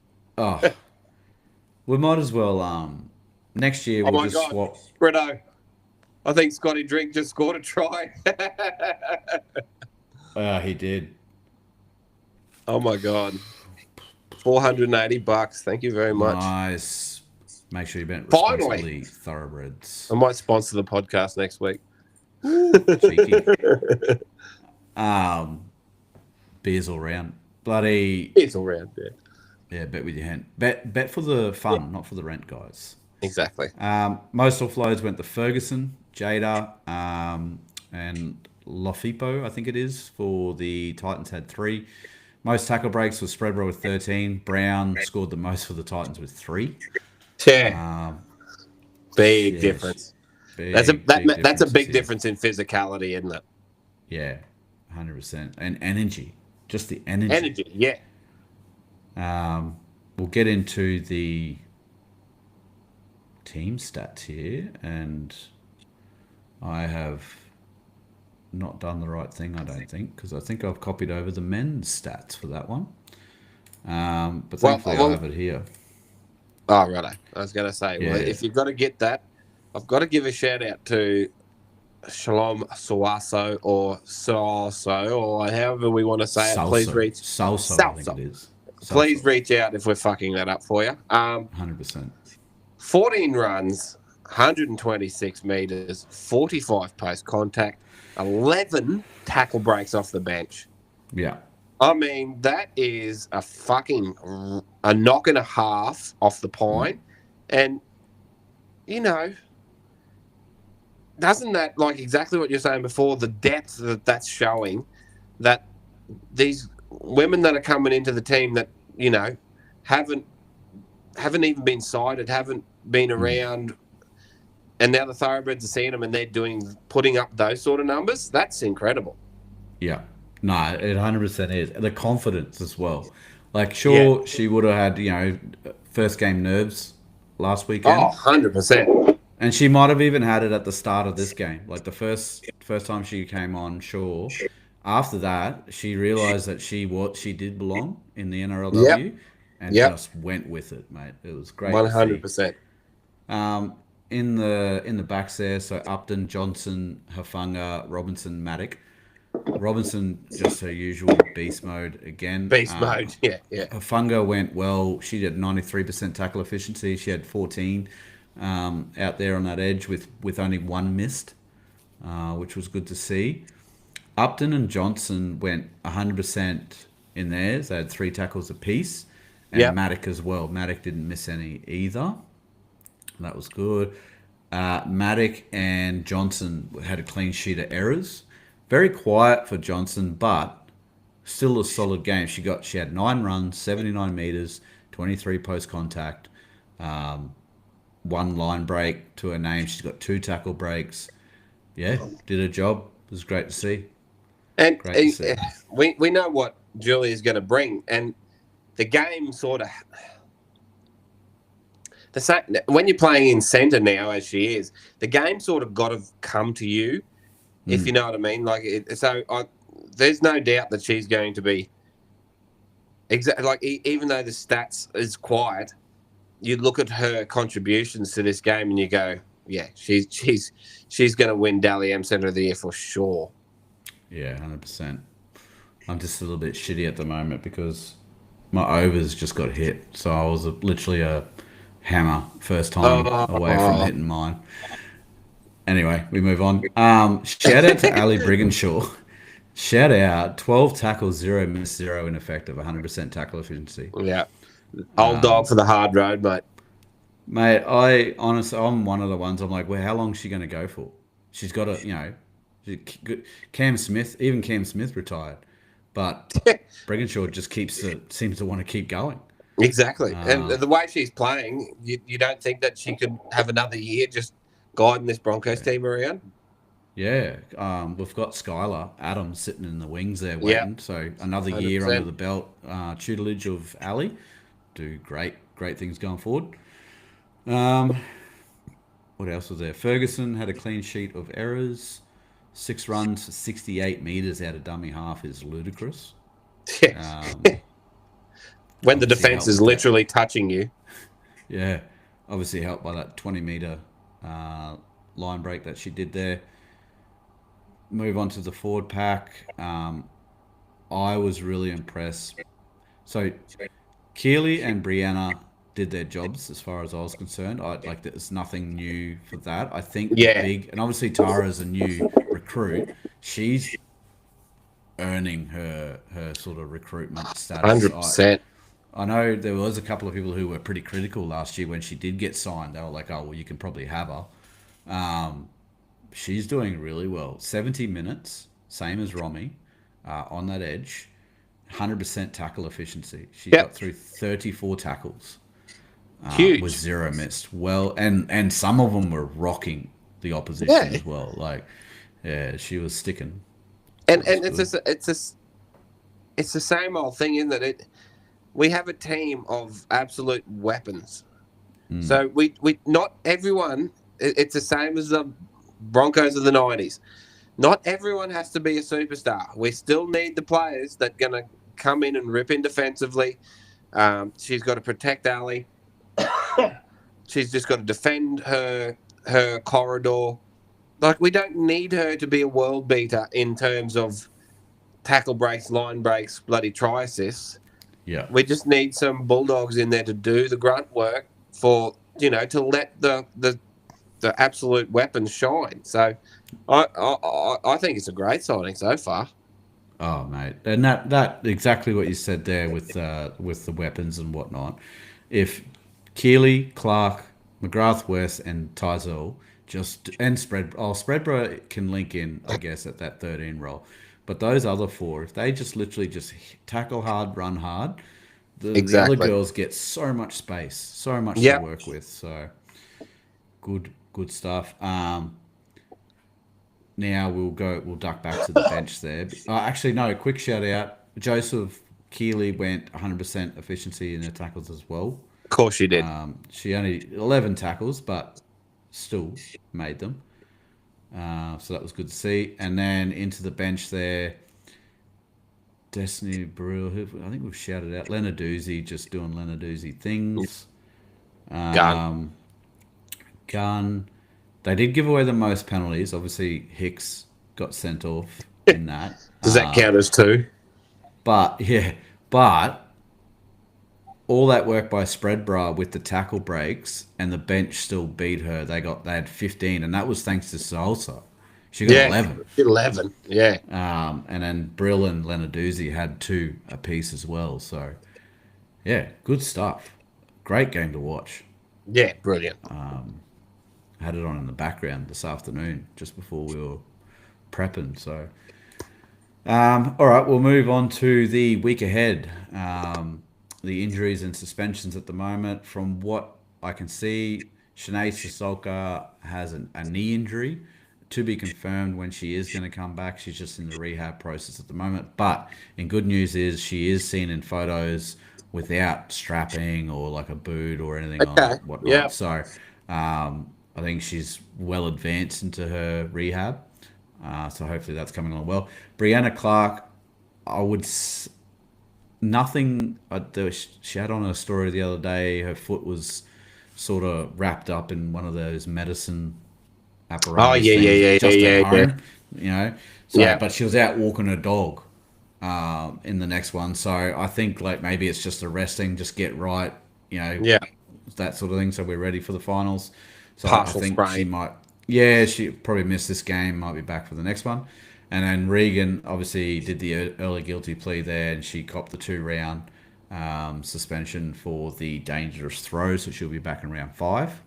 we might as well. Next year we'll just swap. Britto, I think Scotty Drink just scored a try. He did. Oh my god. $480. Thank you very much. Nice. Make sure you bet responsibly. Thoroughbreds. I might sponsor the podcast next week. Cheeky. Beers all round. Bloody. Beers all round, yeah. Yeah, bet with your hand. Bet for the fun, not for the rent, guys. Exactly. Most offloads went to Ferguson, Jada, and Lofipo, I think it is, for the Titans had 3. Most tackle breaks was Spreadborough with 13. Brown scored the most for the Titans with 3. Yeah. Big difference. That's a big difference in physicality, isn't it? Yeah, 100%. And energy. Just the energy. Energy, yeah. We'll get into the team stats here, and I have not done the right thing, I don't think, because I think I've copied over the men's stats for that one. But thankfully I have it here. Oh, right. I was going to say, if you've got to get that, I've got to give a shout out to Shalom Suaso or Soso or however we want to say it. Please reach Salsa, I think it is. Salsa. Please reach out if we're fucking that up for you. 100%. 14 runs, 126 meters, 45 post contact, 11 tackle breaks off the bench. Yeah. I mean, that is a knock and a half off the pine. And, you know, doesn't that, like exactly what you're saying before, the depth that's showing, that these women that are coming into the team that, you know, haven't even been sighted, haven't been around, and now the thoroughbreds are seeing them and they're putting up those sort of numbers. That's incredible. Yeah. No, it 100% is. The confidence as well. Like, Yeah. sure, she would have had, first game nerves last Oh, weekend. 100%. And she might have even had it at the start of this game. Like the first time she came on, sure. After that, she realized that she did belong in the Yep. NRLW and Yep. just went with it, mate. It was great to see. 100%. Um, in the backs there, so Upton, Johnson, Hafanga, Robinson, Maddock. Robinson, just her usual beast mode again. Beast mode. Yeah. Yeah. Hafanga went well. She did 93% tackle efficiency. She had 14 out there on that edge with only one missed, which was good to see. Upton and Johnson went 100% in theirs. They had 3 tackles apiece. And Yep. Maddock as well. Maddock didn't miss any either. That was good. Maddock and Johnson had a clean sheet of errors. Very quiet for Johnson, but still a solid game. She had 9 runs, 79 meters, 23 post contact, 1 line break to her name. She's got 2 tackle breaks. Yeah, did her job. It was great to see. And Great to see. we know what Julia's going to bring, and the game sort of the same when you're playing in centre now, as she is. The game sort of got to come to you, if you know what I mean. Like there's no doubt that she's going to be exactly like even though the stats is quiet, you look at her contributions to this game and you go, yeah, she's going to win Dally M Centre of the Year for sure. Yeah, 100%. I'm just a little bit shitty at the moment because my overs just got hit. So I was literally a hammer first time away from hitting mine. Anyway, we move on. Shout out to Ali Brigginshaw. Shout out, 12 tackles, 0 miss, 0 ineffective, 100% tackle efficiency. Yeah. Old dog for the hard road, mate. Mate, I honestly, I'm one of the ones. I'm like, well, how long is she going to go for? She's got to, Cam Smith, even Cam Smith retired, but Brigginshaw just seems to want to keep going. Exactly, and the way she's playing, you don't think that she could have another year just guiding this Broncos team around? Yeah, we've got Skylar Adams sitting in the wings there waiting. So another 100%. Year under the belt, tutelage of Ali. Do great things going forward. What else was there? Ferguson had a clean sheet of errors. 6 runs for 68 metres out of dummy half is ludicrous. When the defence is literally touching you. Yeah, obviously helped by that 20-metre line break that she did there. Move on to the forward pack. I was really impressed. So Keely and Brianna did their jobs as far as I was concerned. There's nothing new for that. I think and obviously Tara's a new recruit. She's earning her sort of recruitment status. 100%. I know there was a couple of people who were pretty critical last year when she did get signed. They were like, oh, well, you can probably have her. She's doing really well. 70 minutes, same as Romy, on that edge. 100% tackle efficiency. She got through 34 tackles. Huge. With 0 missed. Well, and some of them were rocking the opposition as well. Like, yeah, she was sticking. And it's the same old thing, isn't it? We have a team of absolute weapons. So we not everyone. It's the same as the Broncos of the 90s. Not everyone has to be a superstar. We still need the players that are going to come in and rip in defensively. She's got to protect Ali. She's just got to defend her corridor. Like, we don't need her to be a world beater in terms of tackle breaks, line breaks, bloody try assists. Yeah. We just need some Bulldogs in there to do the grunt work to let the absolute weapons shine. So I think it's a great signing so far. Oh, mate. And that exactly what you said there with the weapons and whatnot. If Keely, Clark, McGrath West and Tizell and Spreadbro can link in, I guess, at that 13 roll. But those other four, if they just literally just tackle hard, run hard, the other Exactly. girls get so much space, so much to Yep. work with. So good stuff. Now we'll duck back to the bench there. Actually, no, quick shout out. Joseph Keeley went 100% efficiency in her tackles as well. Of course you did. She only 11 tackles, but still made them. So that was good to see. And then into the bench there, Destiny Brill, I think we've shouted out. Lenarduzzi just doing Lenarduzzi things. Gun. Gun. They did give away the most penalties. Obviously, Hicks got sent off in that. Does that count as two? But all that work by Spreadbra with the tackle breaks and the bench still beat her. They had 15, and that was thanks to Salsa. She got 11. 11, yeah. And then Brill and Lenarduzzi had 2 apiece as well. So, yeah, good stuff. Great game to watch. Yeah, brilliant. Had it on in the background this afternoon just before we were prepping. So, all right, we'll move on to the week ahead. The injuries and suspensions at the moment. From what I can see, Shanae Sissoko has a knee injury to be confirmed when she is going to come back. She's just in the rehab process at the moment. But in good news is she is seen in photos without strapping or like a boot or anything on it, whatnot. Yeah. So I think she's well advanced into her rehab. So hopefully that's coming along well. Brianna Clark, I would... Nothing. She had on a story the other day. Her foot was sort of wrapped up in one of those medicine apparatus. Oh, yeah. Just at home, you know. So, yeah. But she was out walking her dog in the next one. So I think like maybe it's just a resting, just get right, you know. Yeah. That sort of thing. So we're ready for the finals. So Partial I think sprain. she might. Yeah, she probably missed this game. Might be back for the next one. And then Regan obviously did the early guilty plea there, and she copped the 2-round suspension for the dangerous throw, so she'll be back in round 5.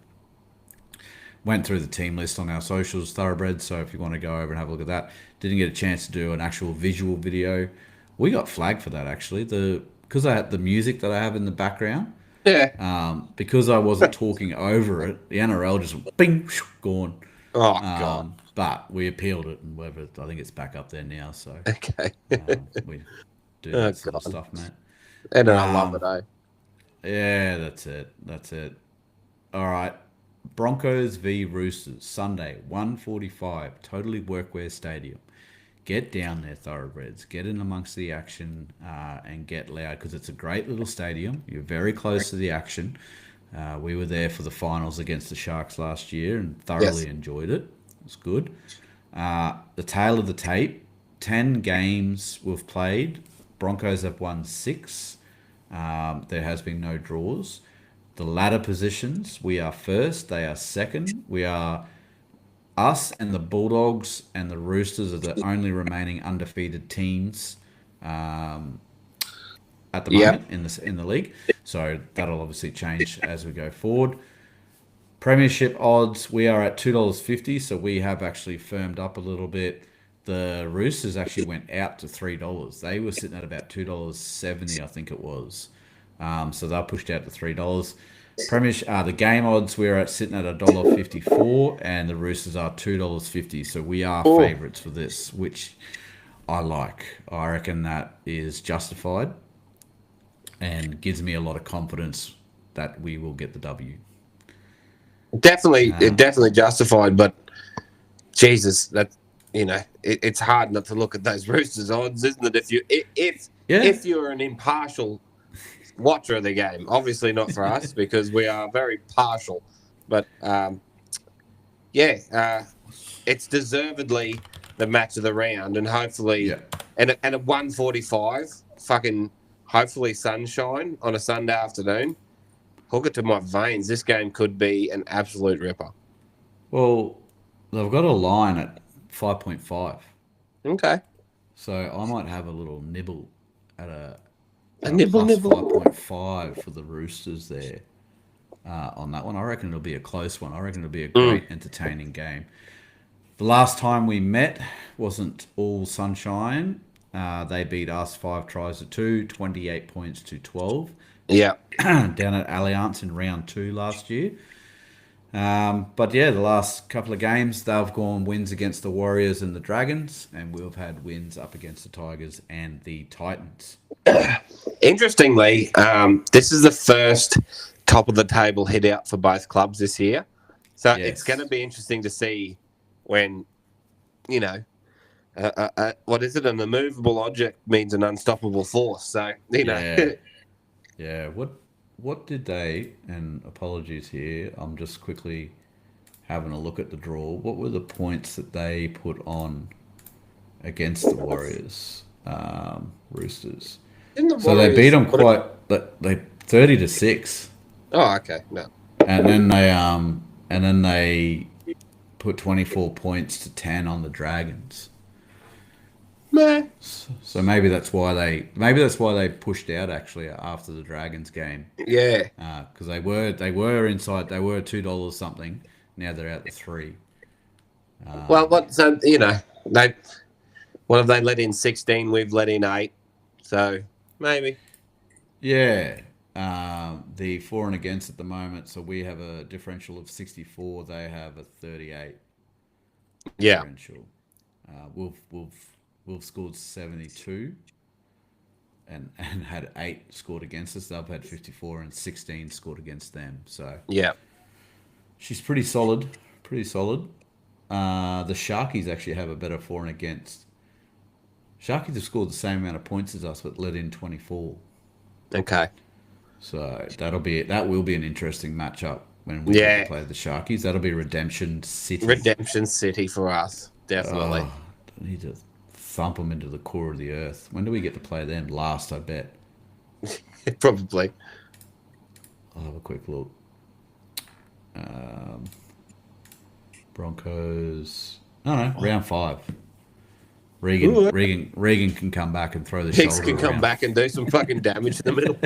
Went through the team list on our socials, Thoroughbreds, so if you want to go over and have a look at that. Didn't get a chance to do an actual visual video. We got flagged for that, actually. Because I had the music that I have in the background. Yeah. Because I wasn't talking over it, the NRL just went, bing, gone. Oh, God. But we appealed it, and whatever. I think it's back up there now. So Okay. we do that sort of stuff, mate. And I love it, eh? Yeah, that's it. All right, Broncos v Roosters Sunday, 1:45, Totally Workwear Stadium. Get down there, Thoroughbreds. Get in amongst the action and get loud because it's a great little stadium. You're very close to the action. We were there for the finals against the Sharks last year and thoroughly enjoyed it. It's good. The tail of the tape, 10 games we've played. Broncos have won 6. There has been no draws. The ladder positions, we are first, they are second. We are us and the Bulldogs and the Roosters are the only remaining undefeated teams at the moment in the league. So that'll obviously change as we go forward. Premiership odds, we are at $2.50, so we have actually firmed up a little bit. The Roosters actually went out to $3. They were sitting at about $2.70, I think it was. So they pushed out to $3. The game odds, we're sitting at $1.54, and the Roosters are $2.50. So we are favourites for this, which I like. I reckon that is justified and gives me a lot of confidence that we will get the W. Definitely justified, but Jesus, that it's hard not to look at those Roosters odds, isn't it? If you're an impartial watcher of the game, obviously not for us because we are very partial, but it's deservedly the match of the round, and hopefully, and at 1:45, fucking hopefully sunshine on a Sunday afternoon. Hook it to my veins. This game could be an absolute ripper. Well, they've got a line at 5.5. Okay. So I might have a little nibble at a nibble. 5.5 for the Roosters there. on that one. I reckon it'll be a close one. I reckon it'll be a great, entertaining game. The last time we met wasn't all sunshine. They beat us 5-2, 28 points to 12. Yeah. Down at Allianz in round 2 last year. But yeah, the last couple of games, they've gone wins against the Warriors and the Dragons, and we've had wins up against the Tigers and the Titans. Interestingly, this is the first top of the table hit out for both clubs this year. So it's going to be interesting to see when, what is it? An immovable object means an unstoppable force. So, Yeah. What did they, and apologies here, I'm just quickly having a look at the draw. What were the points that they put on against the Warriors, Roosters? So they beat them quite, they 30-6. Oh, okay. No. And then they put 24 points to 10 on the Dragons. Meh. So maybe that's why they pushed out actually after the Dragons game. Yeah. Because they were inside. They were $2 something. Now they're out to $3. What have they let in 16? We've let in 8. So maybe. Yeah. The for and against at the moment. So we have a differential of 64. They have a 38. Yeah. Differential. We've scored 72 and had 8 scored against us. They've had 54 and 16 scored against them. So yeah, she's pretty solid. The Sharkies actually have a better for and against. Sharkies have scored the same amount of points as us, but let in 24. Okay. So that will be an interesting matchup when we get to play the Sharkies. That'll be Redemption City. Redemption City for us, definitely. I need to thump them into the core of the earth. When do we get to play them? Last, I bet. Probably. I'll have a quick look. Broncos. No, round 5. Regan can come back and throw the Hicks shoulder can come around. back and do some fucking damage in the middle.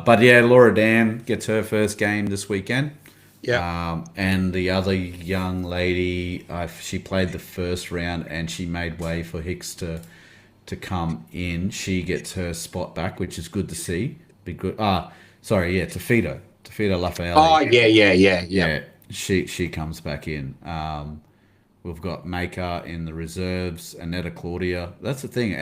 But yeah, Laura Dam gets her first game this weekend. Yeah. And the other young lady, she played the first round and she made way for Hicks to come in. She gets her spot back, which is good to see. Be good. Tafito Lafayette. Oh yeah. She comes back in. We've got Maker in the reserves, Annetta Claudia. That's the thing.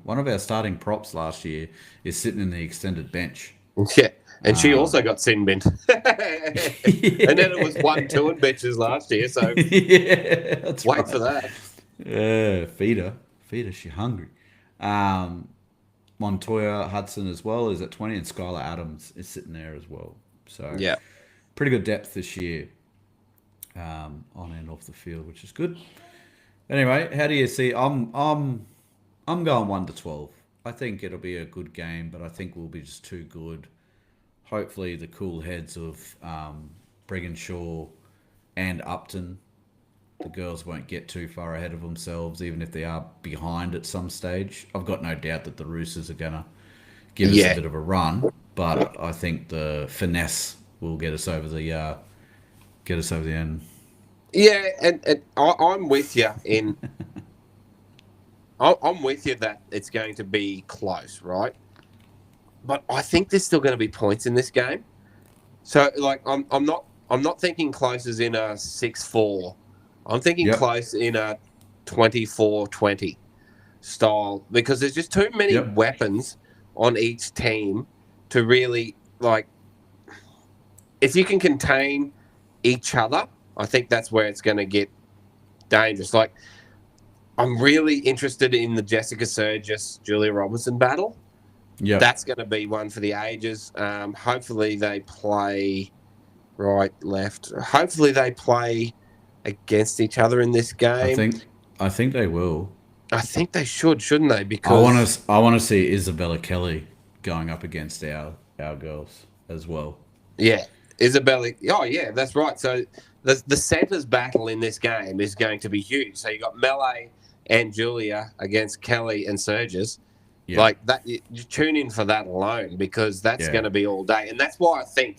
One of our starting props last year is sitting in the extended bench. Yeah. And she also got sin binned. And then it was 1-2 in benches last year, so yeah, that's wait right. for that. Yeah, feed her, she hungry. Montoya Hudson as well is at 20, and Skylar Adams is sitting there as well. So yeah, pretty good depth this year, on and off the field, which is good. Anyway, how do you see? I'm going 1-12. I think it'll be a good game, but I think we'll be just too good. Hopefully, the cool heads of Brigginshaw and Upton, the girls won't get too far ahead of themselves, even if they are behind at some stage. I've got no doubt that the Roosters are going to give us a bit of a run, but I think the finesse will get us over the end. Yeah, and I'm with you in. I'm with you that it's going to be close, right? But I think there's still going to be points in this game. So, like, I'm not thinking close as in a 6-4. I'm thinking close in a 24-20 style, because there's just too many weapons on each team to really, like, if you can contain each other, I think that's where it's going to get dangerous. Like, I'm really interested in the Jessica Surgis, Julia Robinson battle. Yeah, that's going to be one for the ages. Hopefully they play right, left. Hopefully they play against each other in this game. I think they will. I think they shouldn't they? Because I want to see Isabella Kelly going up against our girls as well. Yeah, Isabella. Oh yeah, that's right. So the centres battle in this game is going to be huge. So you got Melee and Julia against Kelly and Surges. Yeah. Like that, you tune in for that alone because that's going to be all day, and that's why I think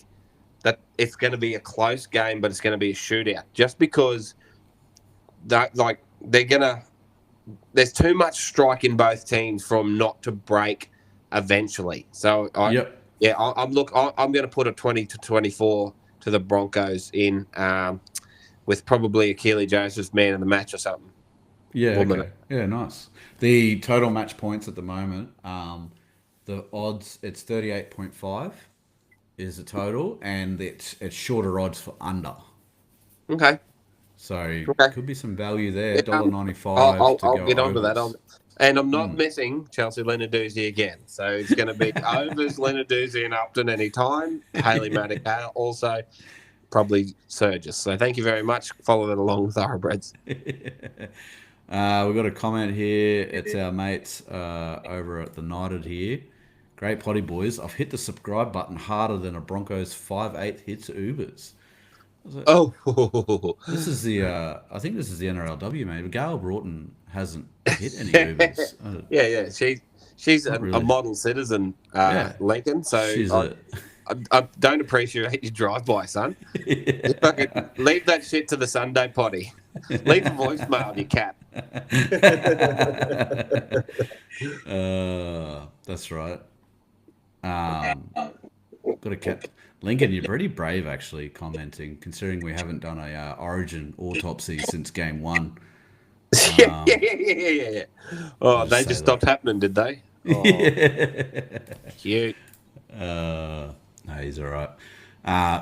that it's going to be a close game, but it's going to be a shootout. Just because they're going to, there's too much strike in both teams from not to break eventually. So I'm going to put a 20-24 to the Broncos in, with probably Akili Joseph's man of the match or something. Yeah, okay. Yeah, nice. The total match points at the moment, the odds, it's 38.5 is the total, and it's shorter odds for under. Okay. So Okay. could be some value there. I'll $1.95 to go get onto overs. that. And I'm not missing Chelsea Lenarduzzi again. So it's going to be overs Lenarduzzi and Upton anytime. Haley Madikale also, probably Surges. So thank you very much. Follow that along with Thoroughbreds. We've got a comment here. It's our mates over at the Knighted here. Great potty boys. I've hit the subscribe button harder than a Broncos 5/8 hits Ubers. Oh, this is the. I think this is the NRLW, mate. But Gail Broughton hasn't hit any Ubers. Yeah. She's a model citizen, Lincoln. So I don't appreciate your drive-by, son. Leave that shit to the Sunday potty. Leave a voicemail, you cat. That's right. Got a cat. Lincoln, you're pretty brave actually commenting, considering we haven't done a Origin autopsy since game 1. Yeah. Oh, they just stopped happening, did they? Oh, cute. No, he's all right.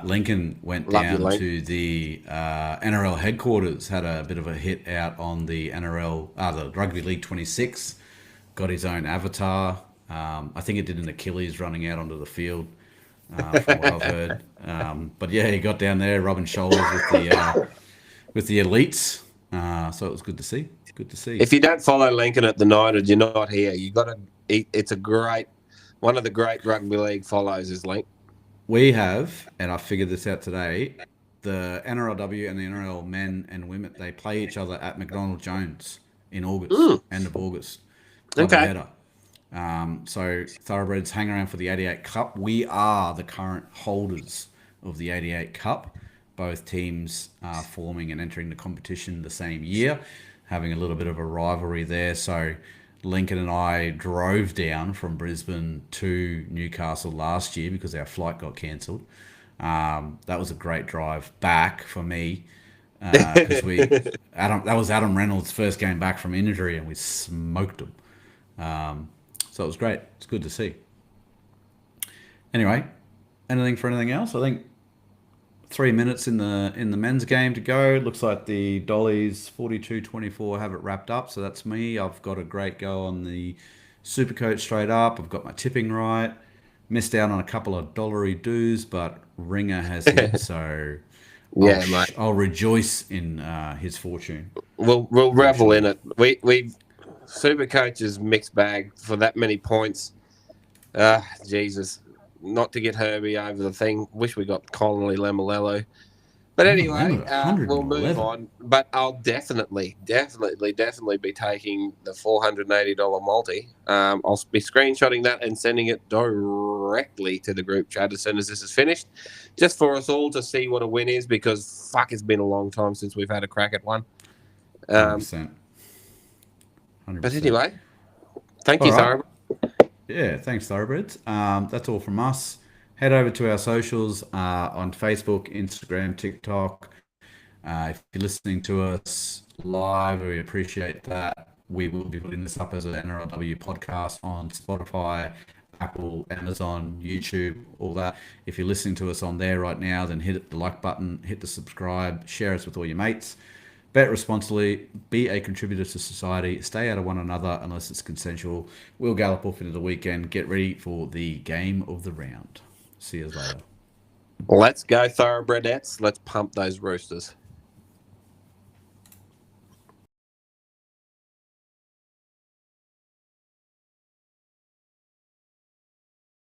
Lincoln went down to the NRL headquarters, had a bit of a hit out on the NRL, the Rugby League 26, got his own avatar. I think it did an Achilles running out onto the field, from what I've heard. But yeah, he got down there rubbing shoulders with the elites. So it was good to see. Good to see. If you don't follow Lincoln at the Knighted, you're not here. You got to. It's one of the great rugby league follows is Link. We have, and I figured this out today, the NRLW and the NRL men and women, they play each other at McDonald Jones in August, end of August. Okay. So Thoroughbreds hang around for the 88 Cup. We are the current holders of the 88 Cup. Both teams are forming and entering the competition the same year, having a little bit of a rivalry there. So Lincoln and I drove down from Brisbane to Newcastle last year because our flight got cancelled. That was a great drive back for me because that was Adam Reynolds' first game back from injury and we smoked him. So it was great. It's good to see. Anyway, anything else? I think 3 minutes in the men's game to go. Looks like the Dollies 42-24 have it wrapped up. So that's me. I've got a great go on the Supercoach straight up. I've got my tipping right. Missed out on a couple of dollary dues, but Ringer has hit. So mate. I'll rejoice in his fortune. We'll revel in it. We Supercoach is mixed bag for that many points. Jesus. Not to get Herbie over the thing. Wish we got Connolly Lemolello. But anyway, we'll move on. But I'll definitely be taking the $480 multi. I'll be screenshotting that and sending it directly to the group chat as soon as this is finished, just for us all to see what a win is, because fuck, it's been a long time since we've had a crack at one. 100%. But anyway, thank you, Thoroughbred. Yeah, thanks, Thoroughbreds. That's all from us. Head over to our socials on Facebook, Instagram, TikTok. If you're listening to us live, we appreciate that. We will be putting this up as an NRLW podcast on Spotify, Apple, Amazon, YouTube, all that. If you're listening to us on there right now, then hit the like button, hit the subscribe, share us with all your mates. Bet responsibly, be a contributor to society, stay out of one another unless it's consensual. We'll gallop off into the weekend. Get ready for the game of the round. See you later. Let's go, Thoroughbredettes. Let's pump those Roosters.